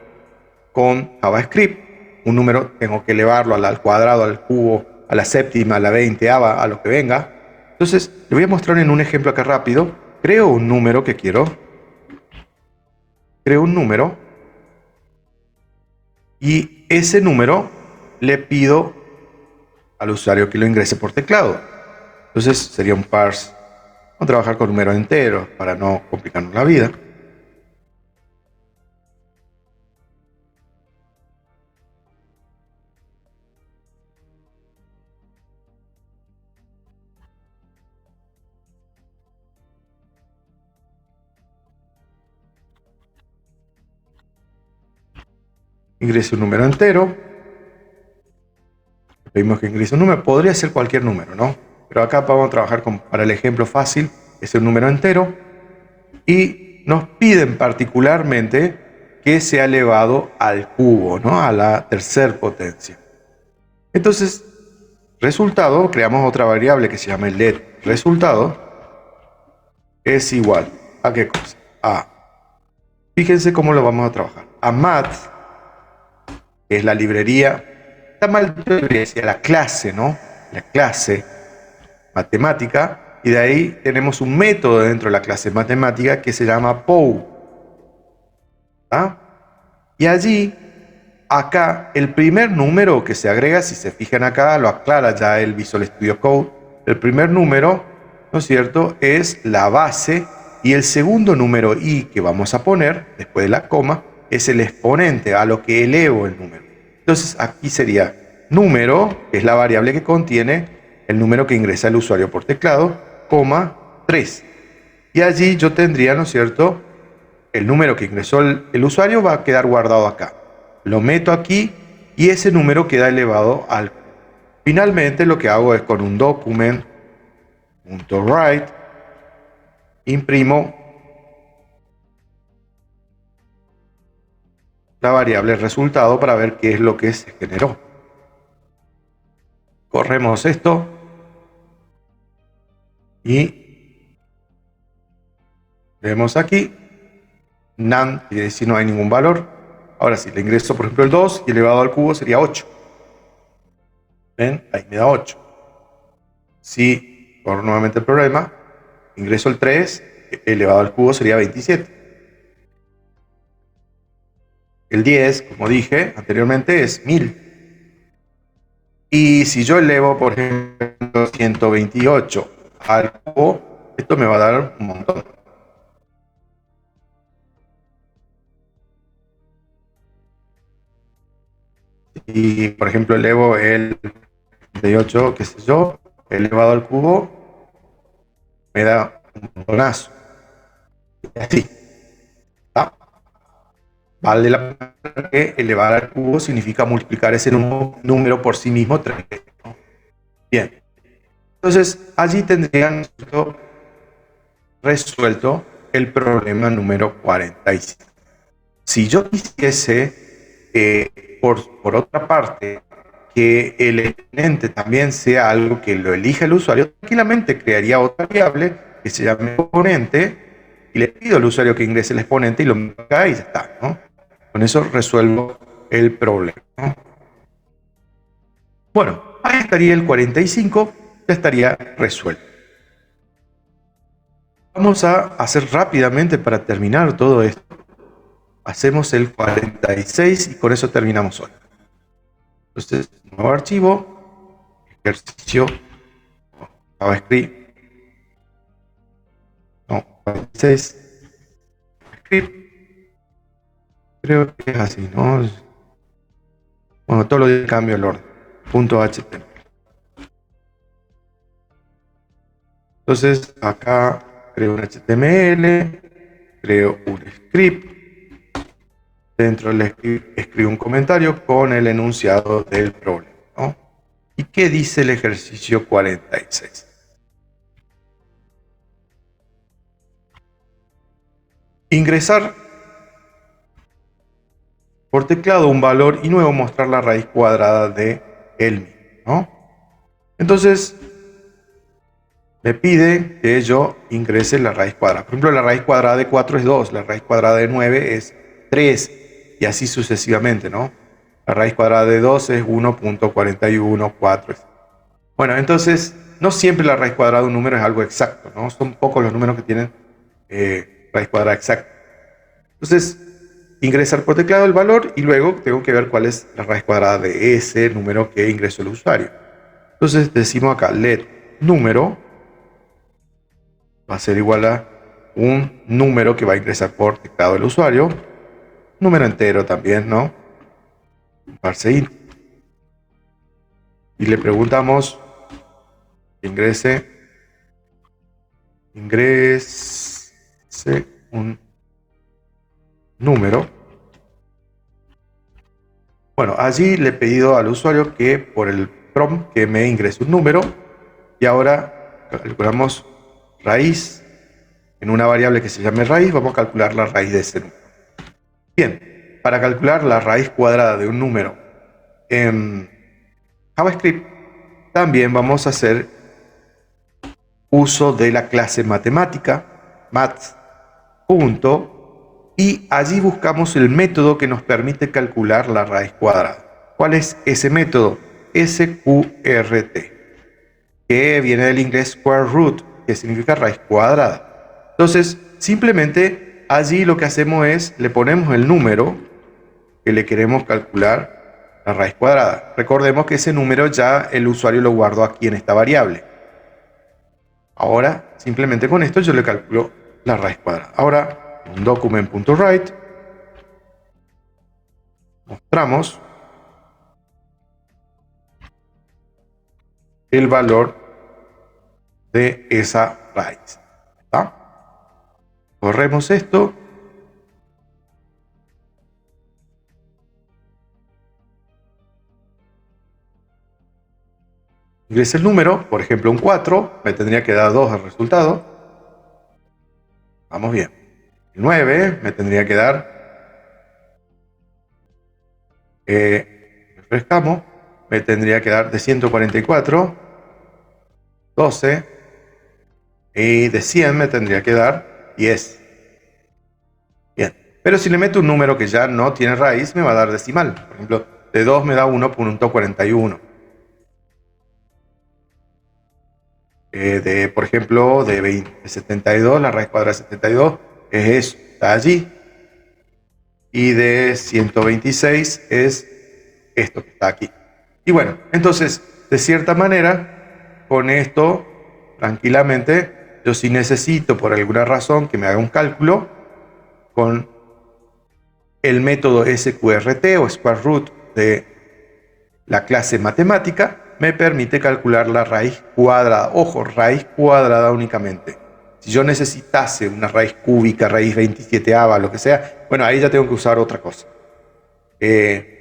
con JavaScript, un número tengo que elevarlo al cuadrado, al cubo, a la séptima, a la veinteava, a lo que venga. Entonces, le voy a mostrar en un ejemplo acá rápido. Creo un número que quiero. Creo un número. Y ese número le pido al usuario que lo ingrese por teclado. Entonces, sería un parse. Vamos a trabajar con números enteros para no complicarnos la vida. Ingrese un número entero. Pedimos que ingrese un número. Podría ser cualquier número, ¿no? Pero acá vamos a trabajar para el ejemplo fácil. Es un número entero. Y nos piden particularmente que sea elevado al cubo, ¿no? A la tercera potencia. Entonces, resultado, creamos otra variable que se llama el let resultado, es igual a ¿qué cosa? Fíjense cómo lo vamos a trabajar. A math, que es la librería está mal dicho, debería decir la clase, ¿no? La clase matemática, y de ahí tenemos un método dentro de la clase matemática que se llama POU. ¿Ah? Y allí, acá, el primer número que se agrega, si se fijan acá, lo aclara ya el Visual Studio Code, el primer número, ¿no es cierto?, es la base, y el segundo número i que vamos a poner, después de la coma, es el exponente, a lo que elevo el número. Entonces aquí sería número, que es la variable que contiene el número que ingresa el usuario por teclado, coma 3. Y allí yo tendría, ¿no es cierto?, el número que ingresó el usuario va a quedar guardado acá. Lo meto aquí y ese número queda elevado al... Finalmente lo que hago es con un document.write, imprimo la variable resultado para ver qué es lo que se generó. Corremos esto y vemos aquí none, quiere decir no hay ningún valor. Ahora si le ingreso por ejemplo el 2 y elevado al cubo sería 8. ¿Ven? Ahí me da 8. Si corro nuevamente el problema, ingreso el 3 elevado al cubo sería 27. El 10, como dije anteriormente, es 1000. Y si yo elevo, por ejemplo, 128 al cubo, esto me va a dar un montón. Y, por ejemplo, elevo el 38, qué sé yo, elevado al cubo, me da un montonazo. Y así. ¿Ah? Vale la pena que elevar al cubo significa multiplicar ese número por sí mismo 3. Bien. Entonces, allí tendrían resuelto el problema número 45. Si yo quisiese, por otra parte, que el exponente también sea algo que lo elija el usuario, tranquilamente crearía otra variable que se llame exponente y le pido al usuario que ingrese el exponente y lo ponga y ya está, ¿no? Con eso resuelvo el problema, ¿no? Bueno, ahí estaría el 45, ya estaría resuelto. Vamos a hacer rápidamente para terminar todo esto. Hacemos el 46 y con eso terminamos hoy. Entonces, nuevo archivo, ejercicio, JavaScript, no, 46, script, creo que es así, ¿no? Bueno, todo lo de cambio el orden, .html. Entonces, acá creo un HTML, creo un script, dentro del script escribo un comentario con el enunciado del problema, ¿no? ¿Y qué dice el ejercicio 46? Ingresar por teclado un valor y luego mostrar la raíz cuadrada de él mismo, ¿no? Entonces, me pide que yo ingrese la raíz cuadrada. Por ejemplo, la raíz cuadrada de 4 es 2, la raíz cuadrada de 9 es 3, y así sucesivamente, ¿no? La raíz cuadrada de 2 es 1.414. Bueno, entonces, no siempre la raíz cuadrada de un número es algo exacto, ¿no? Son pocos los números que tienen raíz cuadrada exacta. Entonces, ingresar por teclado el valor y luego tengo que ver cuál es la raíz cuadrada de ese número que ingresó el usuario. Entonces, decimos acá, let número va a ser igual a un número que va a ingresar por teclado el usuario, número entero también, ¿no? Parse int. Y le preguntamos que ingrese un número. Bueno, allí le he pedido al usuario que por el prompt que me ingrese un número y ahora calculamos raíz en una variable que se llame raíz, vamos a calcular la raíz de ese número. Bien, para calcular la raíz cuadrada de un número en JavaScript también vamos a hacer uso de la clase matemática, maths, y allí buscamos el método que nos permite calcular la raíz cuadrada. ¿Cuál es ese método? SQRT, que viene del inglés square root, que significa raíz cuadrada. Entonces, simplemente allí lo que hacemos es, le ponemos el número que le queremos calcular la raíz cuadrada. Recordemos que ese número ya el usuario lo guardó aquí en esta variable. Ahora, simplemente con esto yo le calculo la raíz cuadrada. Ahora, en document.write, mostramos el valor de esa raíz. ¿Está? Corremos esto. Ingrese el número, por ejemplo un 4, me tendría que dar 2 el resultado. Vamos bien. El 9 me tendría que dar, refrescamos, me tendría que dar de 144, 12, y de 100 me tendría que dar 10. Bien, pero si le meto un número que ya no tiene raíz, me va a dar decimal. Por ejemplo, de 2 me da 1.41. Por ejemplo, de 72, la raíz cuadrada de 72 es eso, está allí. Y de 126 es esto que está aquí. Y bueno, entonces, de cierta manera, con esto, tranquilamente, yo si necesito por alguna razón que me haga un cálculo con el método SQRT o Square Root de la clase matemática, me permite calcular la raíz cuadrada. Ojo, raíz cuadrada únicamente. Si yo necesitase una raíz cúbica, raíz 27ava, lo que sea, bueno, ahí ya tengo que usar otra cosa.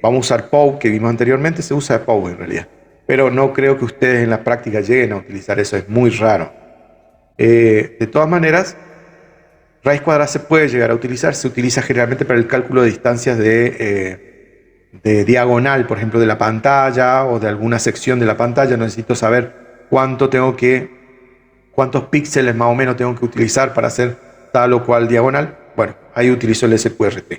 Vamos a usar POW, que vimos anteriormente, se usa POW en realidad. Pero no creo que ustedes en la práctica lleguen a utilizar eso, es muy raro. De todas maneras, raíz cuadrada se puede llegar a utilizar, se utiliza generalmente para el cálculo de distancias de diagonal, por ejemplo, de la pantalla o de alguna sección de la pantalla. Necesito saber cuántos píxeles más o menos tengo que utilizar para hacer tal o cual diagonal. Bueno, ahí utilizo el SQRT.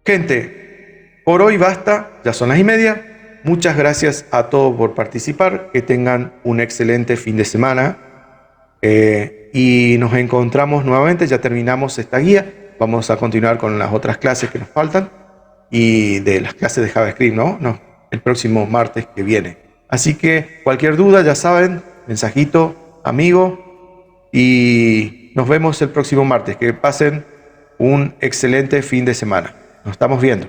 Gente, por hoy basta, ya son las 1:30. Muchas gracias a todos por participar, que tengan un excelente fin de semana y nos encontramos nuevamente, ya terminamos esta guía, vamos a continuar con las otras clases que nos faltan y de las clases de JavaScript, ¿no? El próximo martes que viene. Así que cualquier duda, ya saben, mensajito, amigo, y nos vemos el próximo martes. Que pasen un excelente fin de semana. Nos estamos viendo.